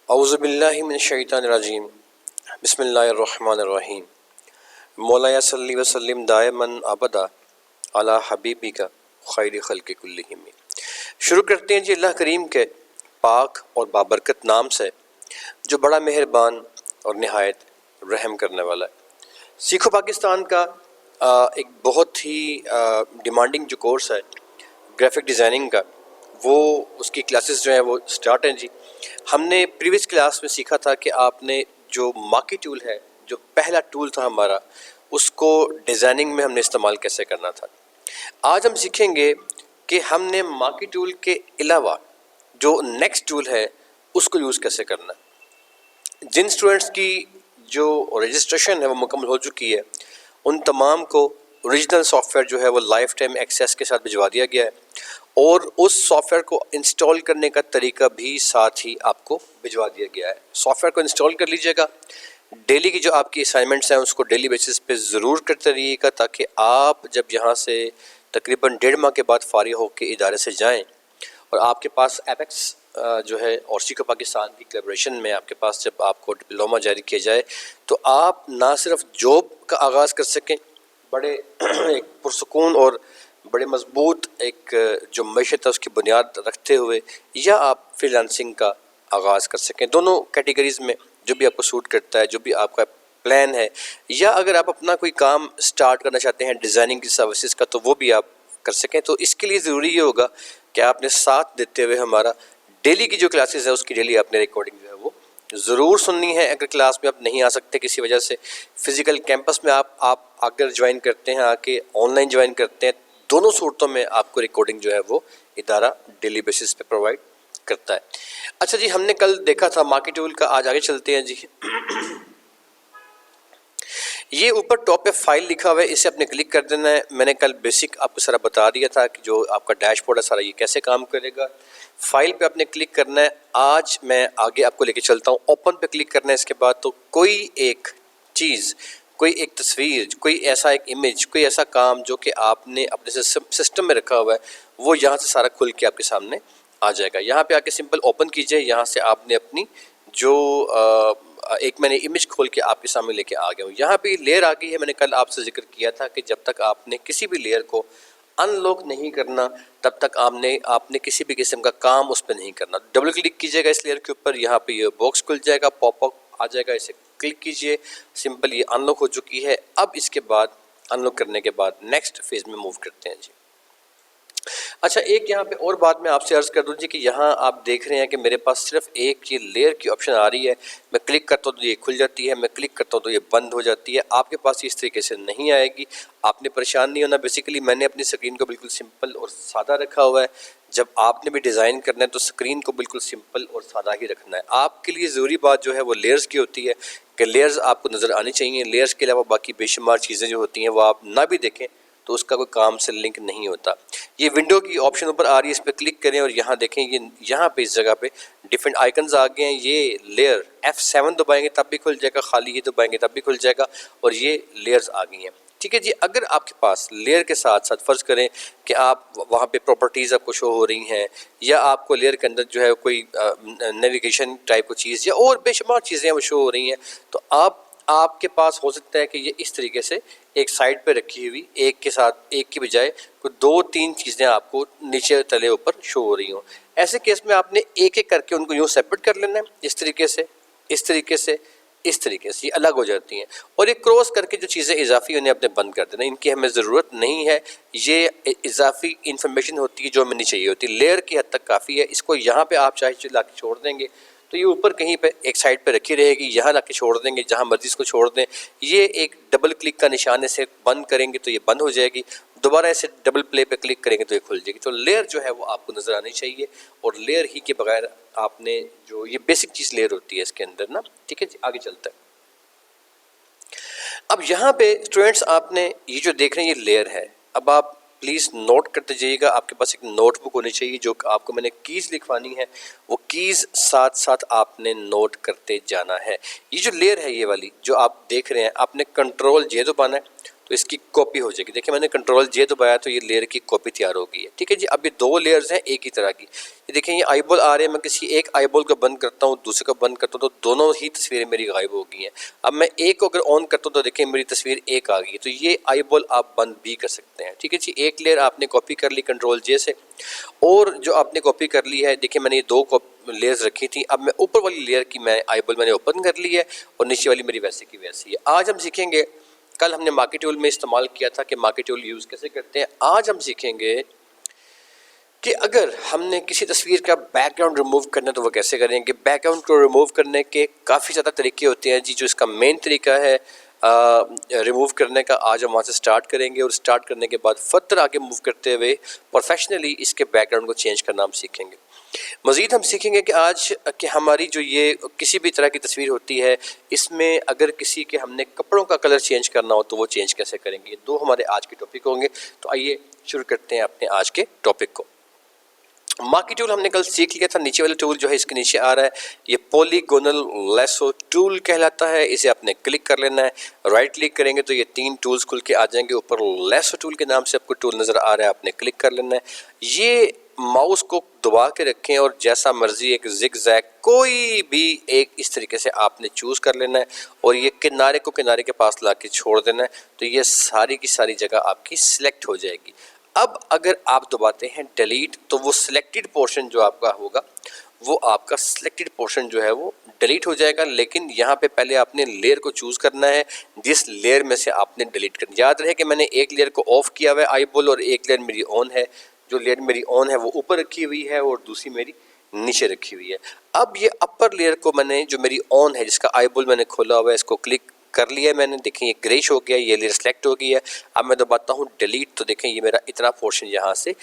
औज़ुबिल्लाहि मिनश्शैतानिर्रजीम बिस्मिल्लाहिर्रहमानिर्रहीम मौलाया सल्ली व सल्लिम दायमन अबदा अला हबीबिका खैर खल्क़ि कुल्लिहिम। शुरू करते हैं जी अल्लाह करीम के पाक और बाबरकत नाम से जो बड़ा मेहरबान और नहायत रहम करने वाला है। सीखो पाकिस्तान का एक बहुत ही डिमांडिंग जो कोर्स है ग्राफिक डिज़ाइनिंग का, वो उसकी क्लासेस जो हैं वो स्टार्ट हैं जी। हमने प्रीवियस क्लास में सीखा था कि आपने जो मार्की टूल है, जो पहला टूल था हमारा, उसको डिज़ाइनिंग में हमने इस्तेमाल कैसे करना था। आज हम सीखेंगे कि हमने मार्की टूल के अलावा जो नेक्स्ट टूल है उसको यूज़ कैसे करना है। जिन स्टूडेंट्स की जो रजिस्ट्रेशन है वो मुकम्मल हो चुकी है, उन तमाम को ओरिजिनल सॉफ्टवेयर जो है वो लाइफ टाइम एक्सेस के साथ भिजवा दिया गया है और उस सॉफ्टवेयर को इंस्टॉल करने का तरीका भी साथ ही आपको भिजवा दिया गया है। सॉफ्टवेयर को इंस्टॉल कर लीजिएगा। डेली की जो आपकी असाइनमेंट्स हैं उसको डेली बेसिस पे ज़रूर करते रहिएगा, ताकि आप जब यहाँ से तकरीबन 1.5 माह के बाद फारिग होकर इदारे से जाएं और आपके पास एपेक्स जो है और सीखो पाकिस्तान की कोलैबोरेशन में आपके पास जब आपको डिप्लोमा जारी किया जाए, तो आप ना सिर्फ जॉब का आगाज़ कर सकें बड़े एक पुरसुकून और बड़े मजबूत एक जो मैशत है उसकी बुनियाद रखते हुए, या आप फ्रीलांसिंग का आगाज़ कर सकें। दोनों कैटेगरीज़ में जो भी आपको सूट करता है, जो भी आपका प्लान है, या अगर आप अपना कोई काम स्टार्ट करना चाहते हैं डिज़ाइनिंग की सर्विसेज का, तो वो भी आप कर सकें। तो इसके लिए ज़रूरी ये होगा कि आपने साथ देते हुए हमारा डेली की जो क्लासेस है उसकी डेली आपने रिकॉर्डिंग जो है वो ज़रूर सुननी है। अगर क्लास में आप नहीं आ सकते किसी वजह से, फ़िज़िकल कैंपस में आप अगर ज्वाइन करते हैं, आके ऑनलाइन ज्वाइन करते हैं, दोनों सूरतों में आपको रिकॉर्डिंग जो है वो इदारा डेली बेसिस पे प्रोवाइड करता है। अच्छा जी, हमने कल देखा था मार्की टूल का, आज आगे चलते हैं जी। ये ऊपर टॉप पे फाइल लिखा हुआ है, इसे आपने क्लिक कर देना है। मैंने कल बेसिक आपको सारा बता दिया था कि जो आपका डैशबोर्ड है सारा ये कैसे काम करेगा। फाइल पे आपने क्लिक करना है। आज मैं आगे आपको लेके चलता हूँ। ओपन पे क्लिक करना है। इसके बाद तो कोई एक चीज़, कोई एक तस्वीर, कोई ऐसा एक इमेज, कोई ऐसा काम जो कि आपने अपने सिस्टम में रखा हुआ है, वो यहाँ से सारा खुल के आपके सामने आ जाएगा। यहाँ पे आके सिंपल ओपन कीजिए। यहाँ से आपने अपनी जो एक मैंने इमेज खोल के आपके सामने लेके आ गया हूँ। यहाँ पे लेयर आ गई है। मैंने कल आपसे जिक्र किया था कि जब तक आपने किसी भी लेयर को अनलॉक नहीं करना, तब तक आपने किसी भी किस्म का काम उस पर नहीं करना। डबल क्लिक कीजिएगा इस लेयर के ऊपर, यहाँ पे ये बॉक्स खुल जाएगा, पॉपअप आ जाएगा, इसे क्लिक कीजिए। सिंपल ये अनलॉक हो चुकी है। अब इसके बाद अनलॉक करने के बाद नेक्स्ट फेज़ में मूव करते हैं जी। अच्छा, एक यहाँ पे और बात मैं आपसे अर्ज़ कर दूँ जी कि यहाँ आप देख रहे हैं कि मेरे पास सिर्फ एक ये लेयर की ऑप्शन आ रही है। मैं क्लिक करता हूँ तो ये खुल जाती है, मैं क्लिक करता हूँ तो ये बंद हो जाती है। आपके पास इस तरीके से नहीं आएगी। आपने परेशान नहीं होना। बेसिकली मैंने अपनी स्क्रीन को बिल्कुल सिंपल और सादा रखा हुआ है। जब आपने भी डिज़ाइन करना है तो स्क्रीन को बिल्कुल सिंपल और सादा ही रखना है। आपके लिए ज़रूरी बात जो है वो लेयर्स की होती है कि लेयर्स आपको नज़र आनी चाहिए। लेयर्स के अलावा बाकी बेशुमार चीज़ें जो होती हैं वो आप ना भी देखें तो उसका कोई काम से लिंक नहीं होता। ये विंडो की ऑप्शन ऊपर आ रही है, इस पर क्लिक करें और यहाँ देखें, ये यहाँ पे इस जगह पे डिफरेंट आइकन्स आ गए हैं। ये लेयर F7 दबाएंगे तब भी खुल जाएगा, खाली ये दबाएंगे तब भी खुल जाएगा, और ये लेयर्स आ गई हैं। ठीक है जी। अगर आपके पास लेयर के साथ साथ फ़र्ज़ करें कि आप वहाँ पे प्रॉपर्टीज़ आपको शो हो रही हैं, या आपको लेयर के अंदर जो है कोई नेविगेशन टाइप की चीज़ या और बेशुमार चीज़ें वो शो हो रही हैं, तो आपके पास हो सकता है कि ये इस तरीके से एक साइड पे रखी हुई एक के साथ एक की बजाय कोई 2-3 चीज़ें आपको नीचे तले ऊपर शो हो रही हों। ऐसे केस में आपने एक एक करके उनको यूँ सेपरेट कर लेना है, इस तरीके से, इस तरीके से, इस तरीके से, ये अलग हो जाती हैं। और ये क्रॉस करके जो चीज़ें इजाफी उन्हें आपने बंद कर देना, इनकी हमें ज़रूरत नहीं है। ये इजाफी इंफॉर्मेशन होती है जो हमें नहीं चाहिए होती। लेयर की हद तक काफ़ी है। इसको यहाँ पे आप चाहे ला के छोड़ देंगे तो ये ऊपर कहीं पे एक साइड पे रखी रहेगी, यहाँ ला के छोड़ देंगे, जहाँ मर्जी इसको छोड़ दें। ये एक डबल क्लिक का निशान से बंद करेंगे तो ये बंद हो जाएगी, दोबारा ऐसे डबल प्ले पे क्लिक करेंगे तो ये खुल जाएगी। तो लेयर जो है वो आपको नज़र आनी चाहिए, और लेयर ही के बगैर आपने जो ये बेसिक चीज़ लेयर होती है इसके अंदर ना। ठीक है जी, आगे चलता है। अब यहाँ पे स्टूडेंट्स आपने ये जो देख रहे हैं ये लेयर है। अब आप प्लीज़ नोट करते जाइएगा। आपके पास एक नोटबुक होनी चाहिए, जो आपको मैंने कीज़ लिखवानी है, वो कीज़ साथ साथ आपने नोट करते जाना है। ये जो लेयर है ये वाली जो आप देख रहे हैं, आपने कंट्रोल जे दबाना है तो इसकी कॉपी हो जाएगी। देखिए मैंने कंट्रोल जे दबाया तो ये लेयर की कॉपी तैयार हो गई है। ठीक है जी, अब ये दो लेयर्स हैं एक ही तरह की। ये देखिए ये आईबॉल आ रहे हैं, मैं किसी एक आईबॉल को बंद करता हूँ, दूसरे को बंद करता हूँ तो दोनों ही तस्वीरें मेरी गायब हो गई हैं। अब मैं एक को अगर ऑन करता हूँ तो देखिए मेरी तस्वीर एक आ गई है। तो ये आईबॉल आप बंद भी कर सकते हैं। ठीक है जी, एक लेयर आपने कॉपी कर ली कंट्रोल जे से, और जो आपने कॉपी कर ली है, देखिए मैंने ये दो लेयर्स रखी थी, अब मैं ऊपर वाली लेयर की मैं आईबॉल मैंने ओपन कर ली है और नीचे वाली मेरी वैसे की वैसी है। आज हम सीखेंगे, कल हमने मार्की टूल में इस्तेमाल किया था कि मार्की टूल यूज़ कैसे करते हैं। आज हम सीखेंगे कि अगर हमने किसी तस्वीर का बैकग्राउंड रिमूव करना है तो वो कैसे करेंगे। बैकग्राउंड को रिमूव करने के काफ़ी ज़्यादा तरीके होते हैं जी। जो इसका मेन तरीका है रिमूव करने का, आज हम वहाँ से स्टार्ट करेंगे और स्टार्ट करने के बाद फर्दर आगे मूव करते हुए प्रोफेशनली इसके बैकग्राउंड को चेंज करना हम सीखेंगे। मज़ीद हम सीखेंगे कि आज कि हमारी जो ये किसी भी तरह की तस्वीर होती है, इसमें अगर किसी के हमने कपड़ों का कलर चेंज करना हो तो वो चेंज कैसे करेंगे। ये दो हमारे आज के टॉपिक होंगे। तो आइए शुरू करते हैं अपने आज के टॉपिक को। मार्की टूल हमने कल सीख लिया था। नीचे वाला टूल जो है इसके नीचे आ रहा है, ये पॉलीगोनल लेसो टूल कहलाता है। इसे आपने क्लिक कर लेना है, राइट क्लिक करेंगे तो ये तीन टूल्स खुल के आ जाएंगे। ऊपर लेसो टूल के नाम से आपको टूल नज़र आ रहा है, आपने क्लिक कर लेना है। ये माउस को दबा के रखें और जैसा मर्जी एक जिग जैग कोई भी एक इस तरीके से आपने चूज़ कर लेना है और ये किनारे को किनारे के पास ला के छोड़ देना है, तो ये सारी की सारी जगह आपकी सिलेक्ट हो जाएगी। अब अगर आप दबाते हैं डिलीट तो वो सिलेक्टेड पोर्शन जो आपका होगा वो आपका सिलेक्टेड पोर्शन जो है वो डिलीट हो जाएगा। लेकिन यहाँ पे पहले आपने लेयर को चूज़ करना है जिस लेयर में से आपने डिलीट करना। याद रहे कि मैंने एक लेयर को ऑफ किया हुआ है आईबॉल और एक लेयर मेरी ऑन है। जो लेयर मेरी ऑन है वो ऊपर रखी हुई है और दूसरी मेरी नीचे रखी हुई है। अब ये अपर लेयर को मैंने जो मेरी ऑन है जिसका आईबॉल मैंने खोला हुआ है इसको क्लिक कर लिया है मैंने। देखें ये ग्रेश हो गया, ये लेयर सेलेक्ट हो गई है। अब मैं दबाता हूँ डिलीट तो देखें ये मेरा इतना पोर्शन यहाँ से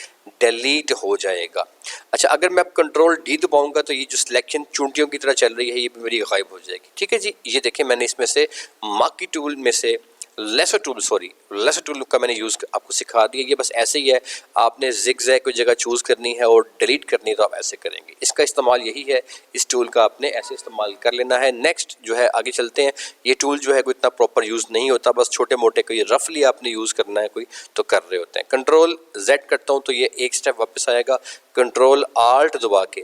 डिलीट हो जाएगा। अच्छा, अगर मैं अब कंट्रोल डी दबाऊंगा तो ये जो सिलेक्शन चूंटियों की तरह चल रही है ये भी मेरी गायब हो जाएगी। ठीक है जी, ये देखें मैंने इसमें से मार्की टूल में से लेसर टूल का मैंने यूज़ आपको सिखा दिया। ये बस ऐसे ही है, आपने जिग जैग कोई जगह चूज़ करनी है और डिलीट करनी है तो आप ऐसे करेंगे। इसका इस्तेमाल यही है, इस टूल का आपने ऐसे इस्तेमाल कर लेना है। नेक्स्ट जो है आगे चलते हैं। ये टूल जो है कोई इतना प्रॉपर यूज़ नहीं होता, बस छोटे मोटे कोई रफली आपने यूज़ करना है कोई तो कर रहे होते हैं। कंट्रोल जेड करता हूँ तो ये एक स्टेप वापस आएगा। कंट्रोल आल्ट दबा के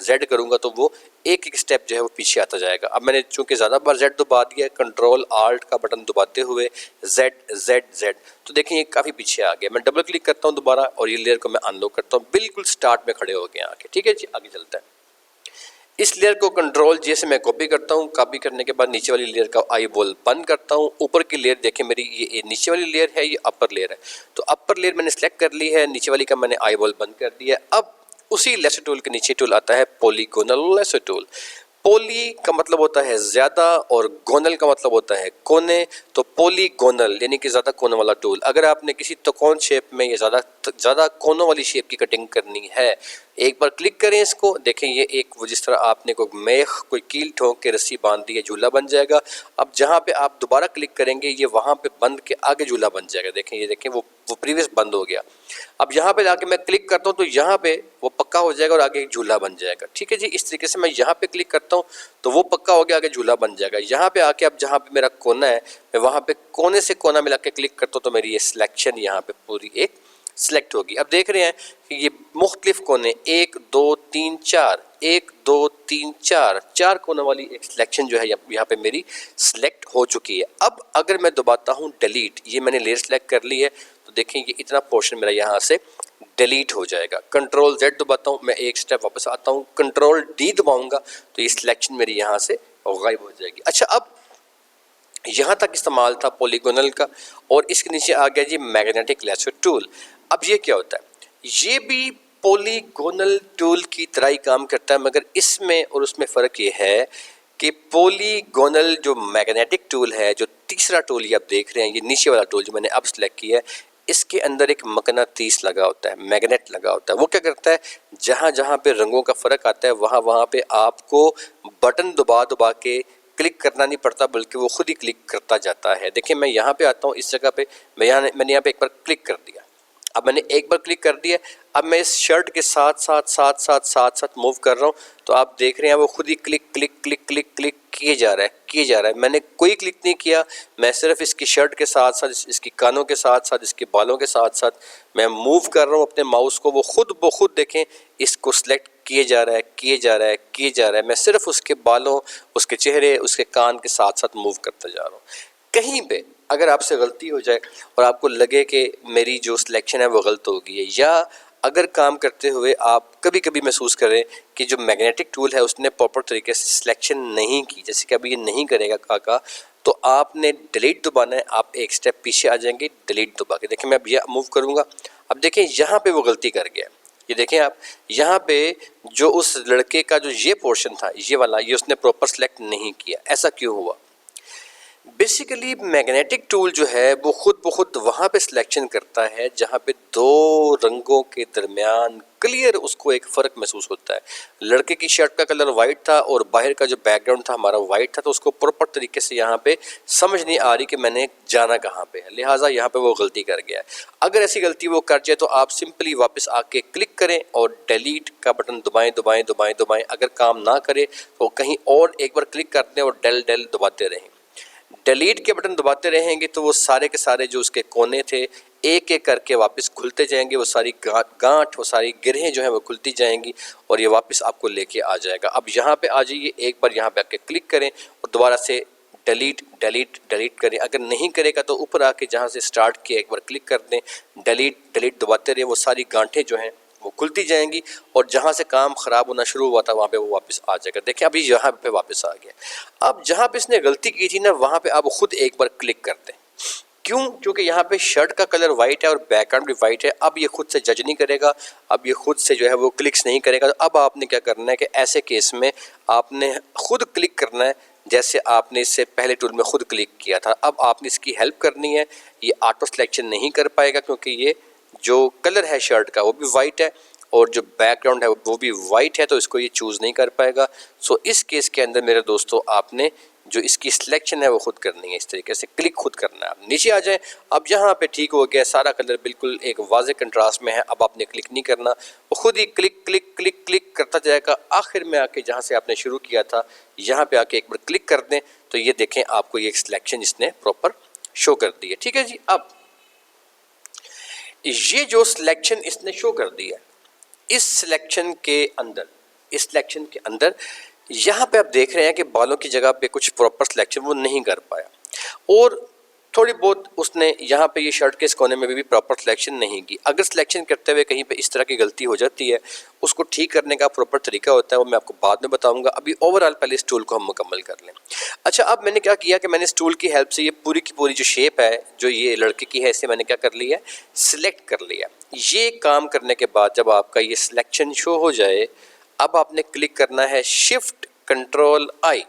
जेड करूँगा तो वो एक एक स्टेप जो है वो पीछे आता जाएगा। अब मैंने चूंकि ज़्यादा बार जेड दबा दिया है, कंट्रोल आल्ट का बटन दबाते हुए जेड तो देखें ये काफ़ी पीछे आ गया। मैं डबल क्लिक करता हूँ दोबारा और ये लेयर को मैं अनलॉक करता हूँ, बिल्कुल स्टार्ट में खड़े हो गए आके। ठीक है जी, आगे चलता है। इस लेयर को कंट्रोल जे से मैं कॉपी करता हूँ। कॉपी करने के बाद नीचे वाली लेयर का आईबॉल बंद करता हूँ। ऊपर की लेयर देखें मेरी ये नीचे वाली लेयर है, ये अपर लेयर है। तो अपर लेयर मैंने सेलेक्ट कर ली है, नीचे वाली का मैंने आईबॉल बंद कर दिया है। अब उसी लेसर टूल के नीचे टूल आता है पॉलीगोनल लेसर टूल। पोली का मतलब होता है ज़्यादा और गोनल का मतलब होता है कोने। तो पॉलीगोनल यानी कि ज़्यादा कोनों वाला टूल। अगर आपने किसी त्रिकोण शेप में या ज़्यादा कोनों वाली शेप की कटिंग करनी है, एक बार क्लिक करें इसको, देखें ये एक वो जिस तरह आपने कोई कील ठोंक के रस्सी बांध दी है, झूला बन जाएगा। अब जहाँ पे आप दोबारा क्लिक करेंगे ये वहाँ पे बंद के आगे झूला बन जाएगा। देखें ये देखें वो प्रीवियस बंद हो गया। अब यहाँ पे जाके मैं क्लिक करता हूँ तो यहाँ पे वो पक्का हो जाएगा और आगे एक झूला बन जाएगा। ठीक है जी, इस तरीके से मैं यहाँ पे क्लिक करता हूँ तो वो पक्का हो गया, आगे झूला बन जाएगा। यहाँ पे आके अब जहाँ पे मेरा कोना है मैं वहाँ पे कोने से कोना मिला के क्लिक करता हूँ तो मेरी ये सिलेक्शन यहाँ पे पूरी एक सिलेक्ट होगी। अब देख रहे हैं कि ये मुख्तलिफ कोने 1 2 3 4 1 2 3 4 कोनों वाली एक सिलेक्शन जो है यहाँ पे मेरी सिलेक्ट हो चुकी है। अब अगर मैं दबाता हूँ डिलीट, ये मैंने लेयर सिलेक्ट कर ली है तो देखें ये इतना पोर्शन मेरा यहाँ से डिलीट हो जाएगा। कंट्रोल जेड दबाता हूँ, मैं एक स्टेप वापस आता हूँ, कंट्रोल डी दबाऊंगा तो ये सिलेक्शन मेरी यहाँ से गायब हो जाएगी। अच्छा, अब यहाँ तक इस्तेमाल था पॉलीगोनल का और इसके नीचे आ गया जी मैग्नेटिक लेसर टूल। अब ये क्या होता है, ये भी पॉलीगोनल टूल की तरह ही काम करता है, मगर इसमें और उसमें फ़र्क ये है कि पॉलीगोनल जो मैग्नेटिक टूल है, जो तीसरा टूल ये आप देख रहे हैं, ये नीचे वाला टूल जो मैंने अब सिलेक्ट किया है, इसके अंदर एक मकनातीस लगा होता है, मैग्नेट लगा होता है। वो क्या करता है, जहाँ जहाँ पे रंगों का फ़र्क आता है वहाँ वहाँ पे आपको बटन दबा दबा के क्लिक करना नहीं पड़ता, बल्कि वो खुद ही क्लिक करता जाता है। देखिए मैं यहाँ पे आता हूँ, इस जगह पे मैंने यहाँ पे एक बार क्लिक कर दिया। अब मैंने एक बार क्लिक कर दिया, अब मैं इस शर्ट के साथ साथ साथ साथ साथ साथ मूव कर रहा हूँ, तो आप देख रहे हैं वो खुद ही click click click click click किए जा रहा है, किए जा रहा है। मैंने कोई क्लिक नहीं किया, मैं सिर्फ इसकी शर्ट के साथ साथ, इसकी कानों के साथ साथ, इसके बालों के साथ साथ मैं मूव कर रहा हूँ अपने माउस को, वो खुद ब खुद देखें इसको सिलेक्ट किए जा रहा है, किए जा रहा है, किए जा रहा है। मैं सिर्फ उसके बालों, उसके चेहरे, उसके कान के साथ साथ मूव करता जा रहा हूँ। कहीं पे अगर आपसे गलती हो जाए और आपको लगे कि मेरी जो सिलेक्शन है वो गलत हो गई है, या अगर काम करते हुए आप कभी कभी महसूस करें कि जो मैग्नेटिक टूल है उसने प्रॉपर तरीके से सिलेक्शन नहीं की, जैसे कि अभी ये नहीं करेगा काका, तो आपने डिलीट दबाना है। आप एक स्टेप पीछे आ जाएंगे डिलीट दबा के। देखिए मैं अब ये मूव करूँगा, अब देखें यहाँ पे वो गलती कर गया। ये देखें आप, यहाँ पे जो उस लड़के का जो ये पोर्शन था, ये वाला, ये उसने प्रॉपर सेलेक्ट नहीं किया। ऐसा क्यों हुआ? बेसिकली मैग्नेटिक टूल जो है वो खुद ब खुद वहाँ पे सिलेक्शन करता है जहाँ पे दो रंगों के दरमियान क्लियर उसको एक फ़र्क महसूस होता है। लड़के की शर्ट का कलर वाइट था और बाहर का जो बैकग्राउंड था हमारा वाइट था, तो उसको प्रॉपर तरीके से यहाँ पे समझ नहीं आ रही कि मैंने जाना कहाँ पे है, लिहाजा यहाँ पे वो गलती कर गया है। अगर ऐसी गलती वो कर जाए तो आप सिंपली वापस आके क्लिक करें और डिलीट का बटन दबाएं दबाएं दबाएं दबाएं। अगर काम ना करे तो कहीं और एक बार क्लिक कर दें और डेल डेल दबाते रहें। डिलीट के बटन दबाते रहेंगे तो वो सारे के सारे जो उसके कोने थे एक एक करके वापस खुलते जाएंगे, वो सारी गांठ, वो सारी गिरहें जो हैं वो खुलती जाएंगी और ये वापस आपको लेके आ जाएगा। अब यहाँ पे आ जाइए, एक बार यहाँ पे आके क्लिक करें और दोबारा से डिलीट डिलीट डिलीट करें। अगर नहीं करेगा तो ऊपर आके जहाँ से स्टार्ट किया एक बार क्लिक कर दें, डिलीट डिलीट दबाते रहे, वो सारी गांठें जो हैं वो खुलती जाएंगी और जहाँ से काम ख़राब होना शुरू हुआ था वहाँ पे वो वापस आ जाएगा। देखिए अभी यहाँ पे वापस आ गया। अब जहाँ पे इसने गलती की थी ना, वहाँ पे आप खुद एक बार क्लिक कर दें। क्यों? क्योंकि यहाँ पे शर्ट का कलर वाइट है और बैकग्राउंड भी वाइट है। अब ये खुद से जज नहीं करेगा, अब ये खुद से जो है वो क्लिक्स नहीं करेगा। तो अब आपने क्या करना है कि ऐसे केस में आपने खुद क्लिक करना है, जैसे आपने इससे पहले टूल में खुद क्लिक किया था। अब आपने इसकी हेल्प करनी है। ये ऑटो सिलेक्शन नहीं कर पाएगा क्योंकि ये जो कलर है शर्ट का वो भी वाइट है और जो बैकग्राउंड है वो भी वाइट है, तो इसको ये चूज़ नहीं कर पाएगा। सो इस केस के अंदर मेरे दोस्तों आपने जो इसकी सिलेक्शन है वो खुद करनी है। इस तरीके से क्लिक खुद करना है। आप नीचे आ जाएं। अब यहाँ पे ठीक हो गया, सारा कलर बिल्कुल एक वाज़े कंट्रास्ट में है। अब आपने क्लिक नहीं करना, वो खुद ही क्लिक क्लिक क्लिक क्लिक करता जाएगा। आखिर में आके जहाँ से आपने शुरू किया था यहाँ पे आके एक बार क्लिक कर दें तो ये देखें आपको ये सिलेक्शन इसने प्रॉपर शो कर दी है। ठीक है जी। अब ये जो सिलेक्शन इसने शो कर दिया, इस सिलेक्शन के अंदर यहाँ पे आप देख रहे हैं कि बालों की जगह पे कुछ प्रॉपर सिलेक्शन वो नहीं कर पाया और थोड़ी बहुत उसने यहाँ पे ये शर्ट के इस कोने में भी प्रॉपर सिलेक्शन नहीं की। अगर सिलेक्शन करते हुए कहीं पे इस तरह की गलती हो जाती है, उसको ठीक करने का प्रॉपर तरीका होता है, वो मैं आपको बाद में बताऊंगा। अभी ओवरऑल पहले इस टूल को हम मुकम्मल कर लें। अच्छा, अब मैंने क्या किया कि मैंने इस टूल की हेल्प से ये पूरी की पूरी जो शेप है जो ये लड़के की है, इसे मैंने क्या कर लिया, सिलेक्ट कर लिया। ये काम करने के बाद जब आपका ये सिलेक्शन शो हो जाए, अब आपने क्लिक करना है shift control I.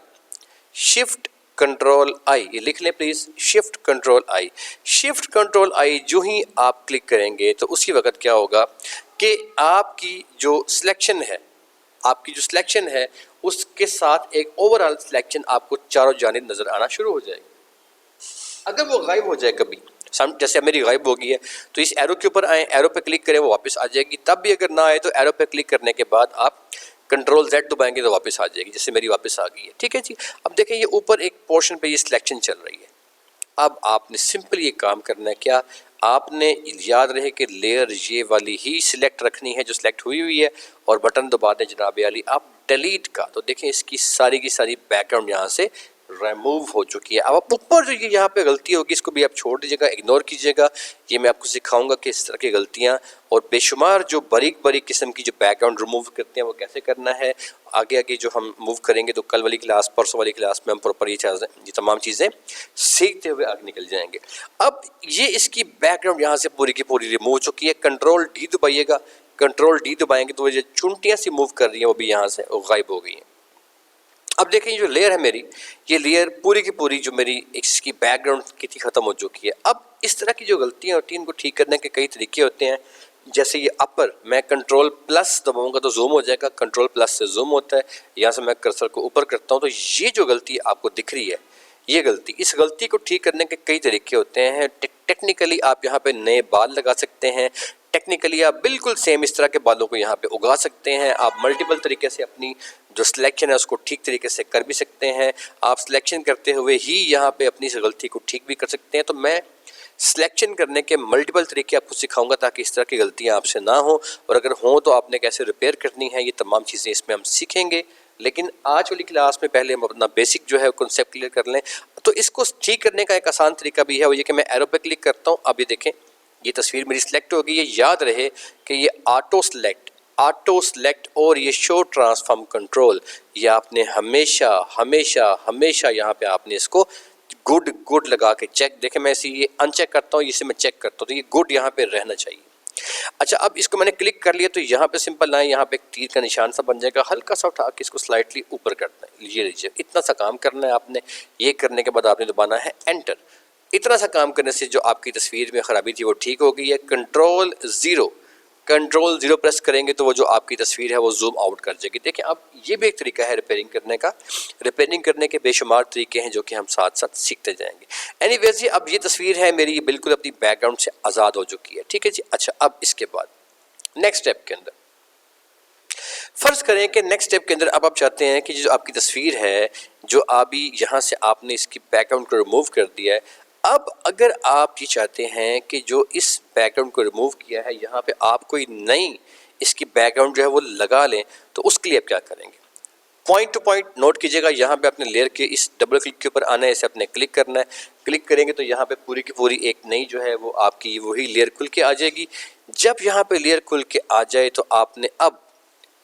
Shift control I, ये लिख लें please, shift control I. Shift control I जो ही आप क्लिक करेंगे तो उसी वक्त क्या होगा कि आपकी जो सिलेक्शन है उसके साथ एक ओवरऑल सिलेक्शन आपको चारों जानिब नज़र आना शुरू हो जाएगी। अगर वो गायब हो जाए कभी, जैसे मेरी गायब हो गई है, तो इस एरो के ऊपर आए, एरो पे क्लिक करें, वो वापस आ जाएगी। तब भी अगर ना आए तो एरो पे क्लिक करने के बाद आप कंट्रोल Z दबाएंगे तो वापस आ जाएगी, जैसे मेरी वापस आ गई है। ठीक है जी। अब देखें ये ऊपर एक पोर्शन पे ये सिलेक्शन चल रही है। अब आपने सिंपल ये काम करना है, क्या आपने याद रहे कि लेयर ये वाली ही सिलेक्ट रखनी है जो सिलेक्ट हुई है और बटन दबा दें जनाब अली आप डिलीट का। तो देखें इसकी सारी की सारी बैकग्राउंड यहाँ से रिमूव हो चुकी है। अब आप ऊपर जो ये यहाँ पे गलती होगी इसको भी आप छोड़ दीजिएगा, इग्नोर कीजिएगा। ये मैं आपको सिखाऊंगा कि इस तरह की गलतियाँ और बेशुमार जो बारीक बारीक किस्म की जो बैकग्राउंड रिमूव करते हैं वो कैसे करना है, आगे आगे जो हम मूव करेंगे तो कल वाली क्लास, परसों वाली क्लास में हम प्रॉपर ये तमाम चीज़ें सीखते हुए आगे निकल जाएंगे। अब ये इसकी बैकग्राउंड यहाँ से पूरी की पूरी रिमूव हो चुकी है। कंट्रोल डी दबाइएगा, कंट्रोल डी दबाएंगे तो जो चुंटियाँ सी मूव कर रही हैं वो भी यहाँ से गायब हो गई हैं। अब देखें जो लेयर है मेरी, ये लेयर पूरी की पूरी जो मेरी इसकी बैकग्राउंड की थी ख़त्म हो चुकी है। अब इस तरह की जो गलतियाँ होती हैं इनको ठीक करने के कई तरीके होते हैं। जैसे ये अपर, मैं कंट्रोल प्लस दबाऊंगा तो जूम हो जाएगा, कंट्रोल प्लस से जूम होता है। यहाँ से मैं कर्सर को ऊपर करता हूँ तो ये जो गलती आपको दिख रही है, ये गलती, इस गलती को ठीक करने के कई तरीके होते हैं। टेक्निकली आप यहाँ पे नए बाल लगा सकते हैं, टेक्निकली आप बिल्कुल सेम इस तरह के बालों को यहाँ पे उगा सकते हैं। आप मल्टीपल तरीके से अपनी जो सिलेक्शन है उसको ठीक तरीके से कर भी सकते हैं। आप सिलेक्शन करते हुए ही यहाँ पे अपनी इस गलती को ठीक भी कर सकते हैं। तो मैं सिलेक्शन करने के मल्टीपल तरीके आपको सिखाऊंगा ताकि इस तरह की गलतियाँ आपसे ना हो, और अगर हों तो आपने कैसे रिपेयर करनी है, ये तमाम चीज़ें इसमें हम सीखेंगे। लेकिन आज वाली क्लास में पहले हम अपना बेसिक जो है कॉन्सेप्ट क्लियर कर लें। तो इसको ठीक करने का एक आसान तरीका भी है, वो ये कि मैं एरो पे क्लिक करता हूँ। अब ये देखें, ये तस्वीर मेरी सिलेक्ट होगी। ये याद रहे कि ये ऑटो सेलेक्ट और ये शो ट्रांसफॉर्म कंट्रोल, ये आपने हमेशा हमेशा हमेशा यहाँ पे आपने इसको गुड लगा के चेक, देखें मैं इसे ये अनचेक करता हूँ, इसे मैं चेक करता हूँ, तो ये गुड यहाँ पे रहना चाहिए। अच्छा, अब इसको मैंने क्लिक कर लिया तो यहाँ पे सिंपल आए, यहाँ पे एक तीर का निशान सा बन जाएगा, हल्का सा उठा के इसको स्लाइटली ऊपर करना है। ये लीजिए, इतना सा काम करना है आपने। ये करने के बाद आपने दबाना है एंटर। इतना सा काम करने से जो आपकी तस्वीर में ख़राबी थी वो ठीक हो गई है। कंट्रोल ज़ीरो प्रेस करेंगे तो वो जो आपकी तस्वीर है वो जूम आउट कर जाएगी। देखिए, अब ये भी एक तरीका है रिपेयरिंग करने का। रिपेयरिंग करने के बेशुमार तरीके हैं जो कि हम साथ साथ सीखते जाएंगे। एनीवेज, ये अब ये तस्वीर है मेरी, ये बिल्कुल अपनी बैकग्राउंड से आज़ाद हो चुकी है। ठीक है जी। अच्छा, अब इसके बाद नेक्स्ट स्टेप के अंदर फर्ज करें कि नेक्स्ट स्टेप के अंदर अब आप चाहते हैं कि जो आपकी तस्वीर है, जो अभी यहाँ से आपने इसकी बैकग्राउंड को रिमूव कर दिया है, अब अगर आप ये चाहते हैं कि जो इस बैकग्राउंड को रिमूव किया है यहाँ पे आप कोई नई इसकी बैकग्राउंड जो है वो लगा लें, तो उसके लिए आप क्या करेंगे? पॉइंट टू पॉइंट नोट कीजिएगा। यहाँ पे अपने लेयर के इस डबल क्लिक के ऊपर आना है, इसे अपने क्लिक करना है। क्लिक करेंगे तो यहाँ पे पूरी की पूरी एक नई जो है वो आपकी वही लेयर खुल के आ जाएगी। जब यहाँ पे लेयर खुल के आ जाए तो आपने अब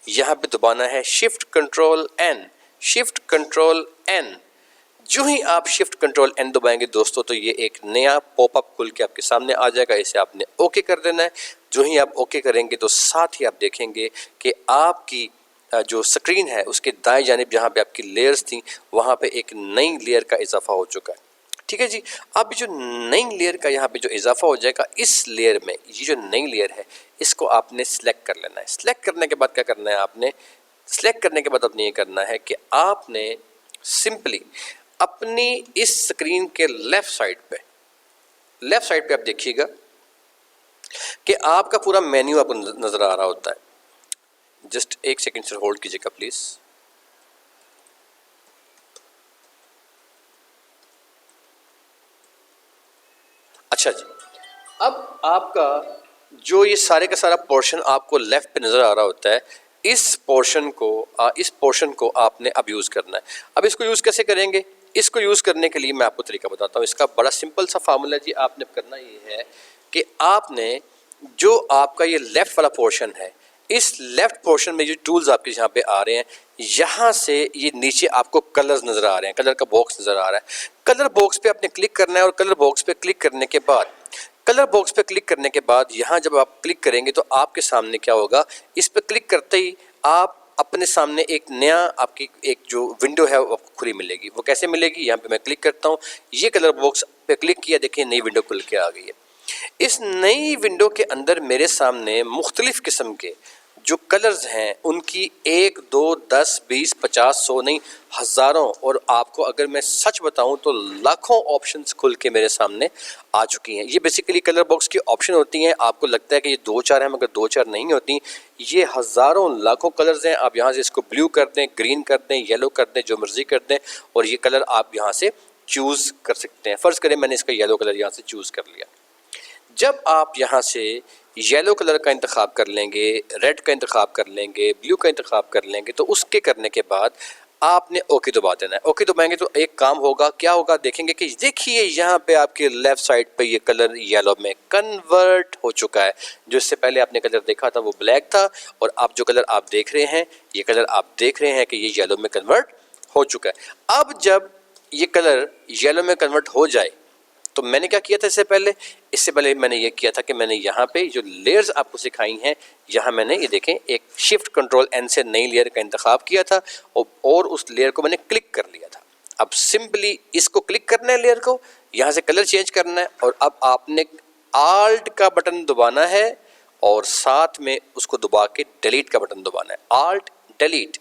यहाँ पे दबाना है शिफ्ट कंट्रोल एन। जो ही आप शिफ्ट कंट्रोल एन दबाएंगे दोस्तों, तो ये एक नया पॉपअप खुल के आपके सामने आ जाएगा। इसे आपने ओके कर देना है। जो ही आप ओके करेंगे तो साथ ही आप देखेंगे कि आपकी जो स्क्रीन है उसके दाएं जानिब जहाँ पे आपकी लेयर्स थी वहाँ पे एक नई लेयर का इजाफा हो चुका है। ठीक है जी। अब जो नई लेयर का यहाँ पे जो इजाफा हो जाएगा, इस लेयर में ये जो नई लेयर है इसको आपने सिलेक्ट कर लेना है। सिलेक्ट करने के बाद क्या करना है आपने? सिलेक्ट करने के बाद आपने ये करना है कि आपने सिंपली अपनी इस स्क्रीन के लेफ्ट साइड पे आप देखिएगा कि आपका पूरा मेन्यू आपको नजर आ रहा होता है। जस्ट एक सेकंड से होल्ड कीजिएगा प्लीज। अच्छा जी, अब आपका जो ये सारे का सारा पोर्शन आपको लेफ्ट पे नजर आ रहा होता है, इस पोर्शन को आपने अब यूज करना है। अब इसको यूज कैसे करेंगे? इसको यूज करने के लिए मैं आपको तरीका बताता हूँ। इसका बड़ा सिंपल सा फार्मूला जी। आपने करना ये है कि आपने जो आपका ये लेफ्ट वाला पोर्शन है, इस लेफ्ट पोर्शन में जो टूल्स आपके यहाँ पे आ रहे हैं, यहाँ से ये नीचे आपको कलर्स नजर आ रहे हैं, कलर का बॉक्स नजर आ रहा है। कलर बॉक्स पे आपने क्लिक करना है और कलर बॉक्स पे क्लिक करने के बाद यहाँ जब आप क्लिक करेंगे तो आपके सामने क्या होगा? इस पर क्लिक करते ही आप अपने सामने एक नया आपकी एक जो विंडो है वो आपको खुली मिलेगी। वो कैसे मिलेगी? यहाँ पे मैं क्लिक करता हूँ, ये कलर बॉक्स पे क्लिक किया, देखिए नई विंडो खुल के आ गई है। इस नई विंडो के अंदर मेरे सामने मुख्तलिफ किस्म के जो कलर्स हैं उनकी 1, 2, 10, 20, 50, 100 नहीं हज़ारों, और आपको अगर मैं सच बताऊं तो लाखों ऑप्शंस खुल के मेरे सामने आ चुकी हैं। ये बेसिकली कलर बॉक्स की ऑप्शन होती हैं। आपको लगता है कि ये 2-4 हैं, मगर 2-4 नहीं होती, ये हज़ारों लाखों कलर्स हैं। आप यहाँ से इसको ब्लू कर दें, ग्रीन कर दें, येलो कर दें, जो मर्जी कर दें, और ये कलर आप यहाँ से चूज़ कर सकते हैं। फ़र्ज़ करें मैंने इसका येलो कलर यहाँ से चूज़ कर लिया। जब आप यहाँ से येलो कलर का इंतखाब कर लेंगे, रेड का इंतखाब कर लेंगे, ब्लू का इंतखाब कर लेंगे, तो उसके करने के बाद आपने ओके दबा देना है। ओके दबाएंगे तो एक काम होगा, क्या होगा देखेंगे कि देखिए यहाँ पे आपके लेफ्ट साइड पे ये कलर येलो में कन्वर्ट हो चुका है। जो इससे पहले आपने कलर देखा था वो ब्लैक था, और आप जो कलर आप देख रहे हैं, ये कलर आप देख रहे हैं कि ये येलो में कन्वर्ट हो चुका है। अब जब ये कलर येलो में कन्वर्ट हो जाए तो मैंने क्या किया था? इससे पहले मैंने ये किया था कि मैंने यहाँ पे जो लेयर्स आपको सिखाई हैं, यहाँ मैंने ये देखें एक शिफ्ट कंट्रोल एन से नई लेयर का इंतखाब किया था और उस लेयर को मैंने क्लिक कर लिया था। अब सिंपली इसको क्लिक करना है, लेयर को यहाँ से कलर चेंज करना है, और अब आपने आल्ट का बटन दबाना है और साथ में उसको दबा के डिलीट का बटन दबाना है। आल्ट डिलीट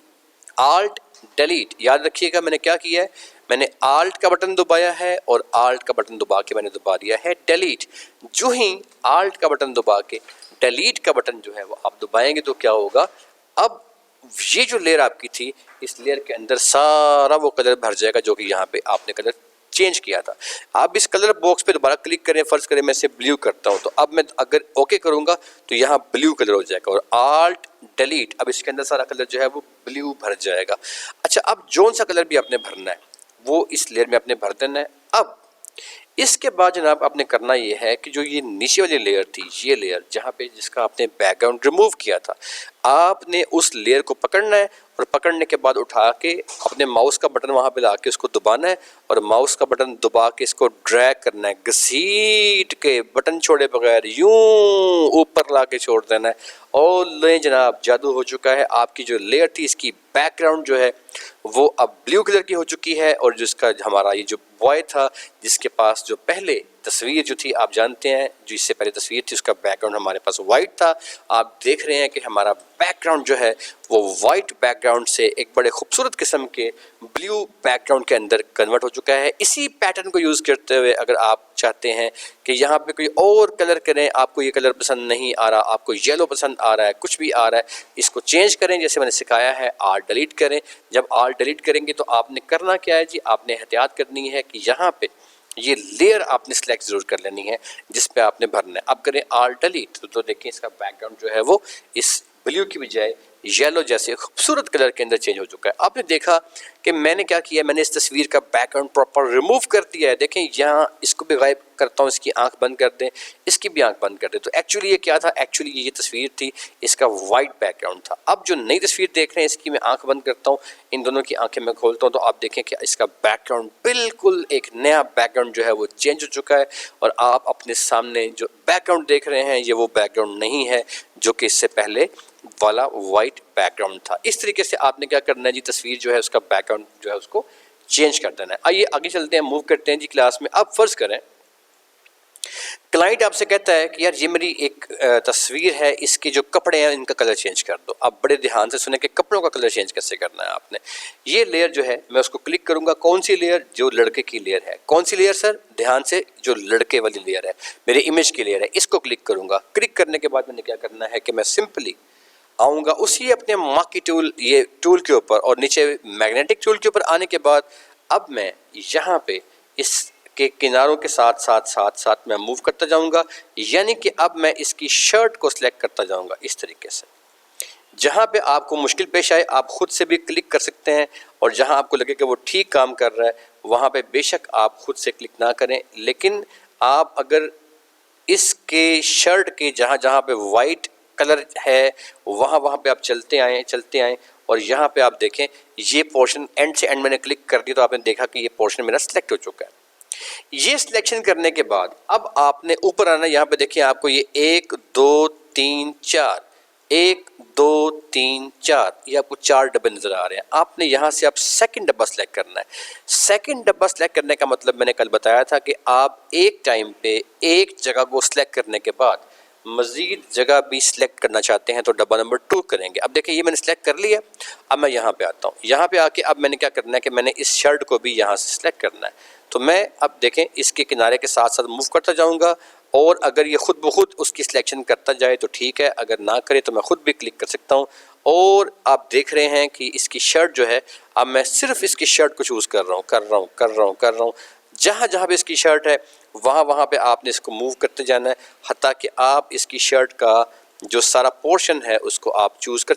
याद रखिएगा। मैंने क्या किया है? मैंने आल्ट का बटन दबाया है और आल्ट का बटन दबा के मैंने दबा दिया है डिलीट। जो ही आल्ट का बटन दबा के डिलीट का बटन जो है वो आप दबाएंगे तो क्या होगा, अब ये जो लेयर आपकी थी, इस लेयर के अंदर सारा वो कलर भर जाएगा जो कि यहाँ पे आपने कलर चेंज किया था। आप इस कलर बॉक्स पे दोबारा क्लिक करें, फर्ज करें मैं इसे ब्लू करता हूँ, तो अब मैं अगर ओके करूँगा तो यहाँ ब्लू कलर हो जाएगा, और आल्ट डिलीट, अब इसके अंदर सारा कलर जो है वो ब्लू भर जाएगा। अच्छा, अब जोन सा कलर भी आपने भरना है वो इस लेयर में आपने भर देना है। अब इसके बाद जनाब आपने करना ये है कि जो ये नीचे वाली लेयर थी, ये लेयर जहाँ पे जिसका आपने बैकग्राउंड रिमूव किया था, आपने उस लेयर को पकड़ना है और पकड़ने के बाद उठा के अपने माउस का बटन वहाँ पे ला के उसको दबाना है, और माउस का बटन दबा के इसको ड्रैग करना है, घसीट के बटन छोड़े बगैर यूं ऊपर ला के छोड़ देना है। और ले जनाब, जादू हो चुका है। आपकी जो लेयर थी इसकी बैकग्राउंड जो है वो अब ब्लू कलर की हो चुकी है, और जिसका हमारा ये जो बॉय था जिसके पास जो पहले तस्वीर जो थी आप जानते हैं, जो इससे पहले तस्वीर थी उसका बैकग्राउंड हमारे पास वाइट था। आप देख रहे हैं कि हमारा बैकग्राउंड जो है वो वाइट बैकग्राउंड से एक बड़े खूबसूरत किस्म के ब्लू बैकग्राउंड के अंदर कन्वर्ट हो चुका है। इसी पैटर्न को यूज़ करते हुए अगर आप चाहते हैं कि यहाँ पे कोई और कलर करें, आपको ये कलर पसंद नहीं आ रहा, आपको येलो पसंद आ रहा है, कुछ भी आ रहा है, इसको चेंज करें जैसे मैंने सिखाया है, आल्ट डिलीट करें। जब आल्ट डिलीट करेंगे तो आपने करना क्या है जी, आपने एहतियात करनी है कि यहाँ पे ये लेयर आपने सिलेक्ट जरूर कर लेनी है जिस पे आपने भरना है। अब करें आल्ट डिलीट तो देखिए इसका बैकग्राउंड जो है वो इस ब्लू की बजाय येलो जैसे खूबसूरत कलर के अंदर चेंज हो चुका है। आपने देखा कि मैंने क्या किया, मैंने इस तस्वीर का बैकग्राउंड प्रॉपर रिमूव कर दिया है। देखें यहाँ इसको भी गायब करता हूँ, इसकी आंख बंद कर दें, इसकी भी आंख बंद कर दें। तो एक्चुअली ये क्या था, एक्चुअली ये तस्वीर थी, इसका वाइट बैकग्राउंड था। अब जो नई तस्वीर देख रहे हैं इसकी मैं आंख बंद करता हूँ, इन दोनों की आंखें मैं खोलता हूँ, तो आप देखें कि इसका बैकग्राउंड बिल्कुल एक नया बैकग्राउंड जो है वो चेंज हो चुका है, और आप अपने सामने जो बैकग्राउंड देख रहे हैं ये वो बैकग्राउंड नहीं है जो कि इससे पहले वाला वाइट बैकग्राउंड था। इस तरीके से आपने क्या करना है जी, तस्वीर जो है उसका बैकग्राउंड जो है उसको चेंज कर देना है। आइए आगे चलते हैं, मूव करते हैं जी क्लास में। अब फर्ज करें क्लाइंट आपसे कहता है कि यार ये मेरी एक तस्वीर है, इसके जो कपड़े हैं इनका कलर चेंज कर दो। अब बड़े ध्यान से सुने कि कपड़ों का कलर चेंज कैसे करना है आपने। ये लेयर जो है मैं उसको क्लिक करूंगा, कौन सी लेयर, जो लड़के की लेयर है। कौन सी लेयर सर, ध्यान से, जो लड़के वाली लेयर है, मेरे इमेज की लेयर है, इसको क्लिक करूंगा। क्लिक करने के बाद मैंने क्या करना है कि मैं सिंपली आऊँगा उसी अपने मार्की टूल ये टूल के ऊपर, और नीचे मैग्नेटिक टूल के ऊपर आने के बाद अब मैं यहाँ पे इसके किनारों के साथ साथ साथ साथ मैं मूव करता जाऊँगा, यानी कि अब मैं इसकी शर्ट को सिलेक्ट करता जाऊँगा इस तरीके से। जहाँ पे आपको मुश्किल पेश आए आप खुद से भी क्लिक कर सकते हैं, और जहाँ आपको लगे कि वो ठीक काम कर रहा है वहाँ पे बेशक आप खुद से क्लिक ना करें, लेकिन आप अगर इसके शर्ट के जहाँ जहाँ पे वाइट कलर है वहाँ पे आप चलते आएँ, और यहाँ पे आप देखें ये पोर्शन एंड से एंड मैंने क्लिक कर दिया तो आपने देखा कि ये पोर्शन मेरा सिलेक्ट हो चुका है। ये सिलेक्शन करने के बाद अब आपने ऊपर आना, यहाँ पे देखिए आपको ये 1 2 3 4 1 2 3 4 ये आपको 4 डब्बे नजर आ रहे हैं। आपने यहाँ से आप सेकंड डब्बा सेलेक्ट करना है। सेकंड डब्बा सेलेक्ट करने का मतलब मैंने कल बताया था कि आप एक टाइम पे एक जगह को सिलेक्ट करने के बाद मज़ीद जगह भी सिलेक्ट करना चाहते हैं तो डब्बा नंबर 2 करेंगे। अब देखिए ये मैंने सिलेक्ट कर लिया। अब मैं यहाँ पे आता हूँ, यहाँ पे आके अब मैंने क्या करना है कि मैंने इस शर्ट को भी यहाँ से सिलेक्ट करना है। तो मैं अब देखें इसके किनारे के साथ साथ मूव करता जाऊँगा, और अगर ये खुद ब खुद उसकी सिलेक्शन करता जाए तो ठीक है, अगर ना करे तो मैं खुद भी क्लिक कर सकता हूँ। और आप देख रहे हैं कि इसकी शर्ट जो है अब मैं सिर्फ इसकी शर्ट को चूज़ कर रहा हूँ। जहाँ जहाँ पे इसकी शर्ट है वहाँ पे आपने इसको मूव करते जाना है, हत्ता कि आप इसकी शर्ट का जो सारा पोर्शन है उसको आप चूज़ कर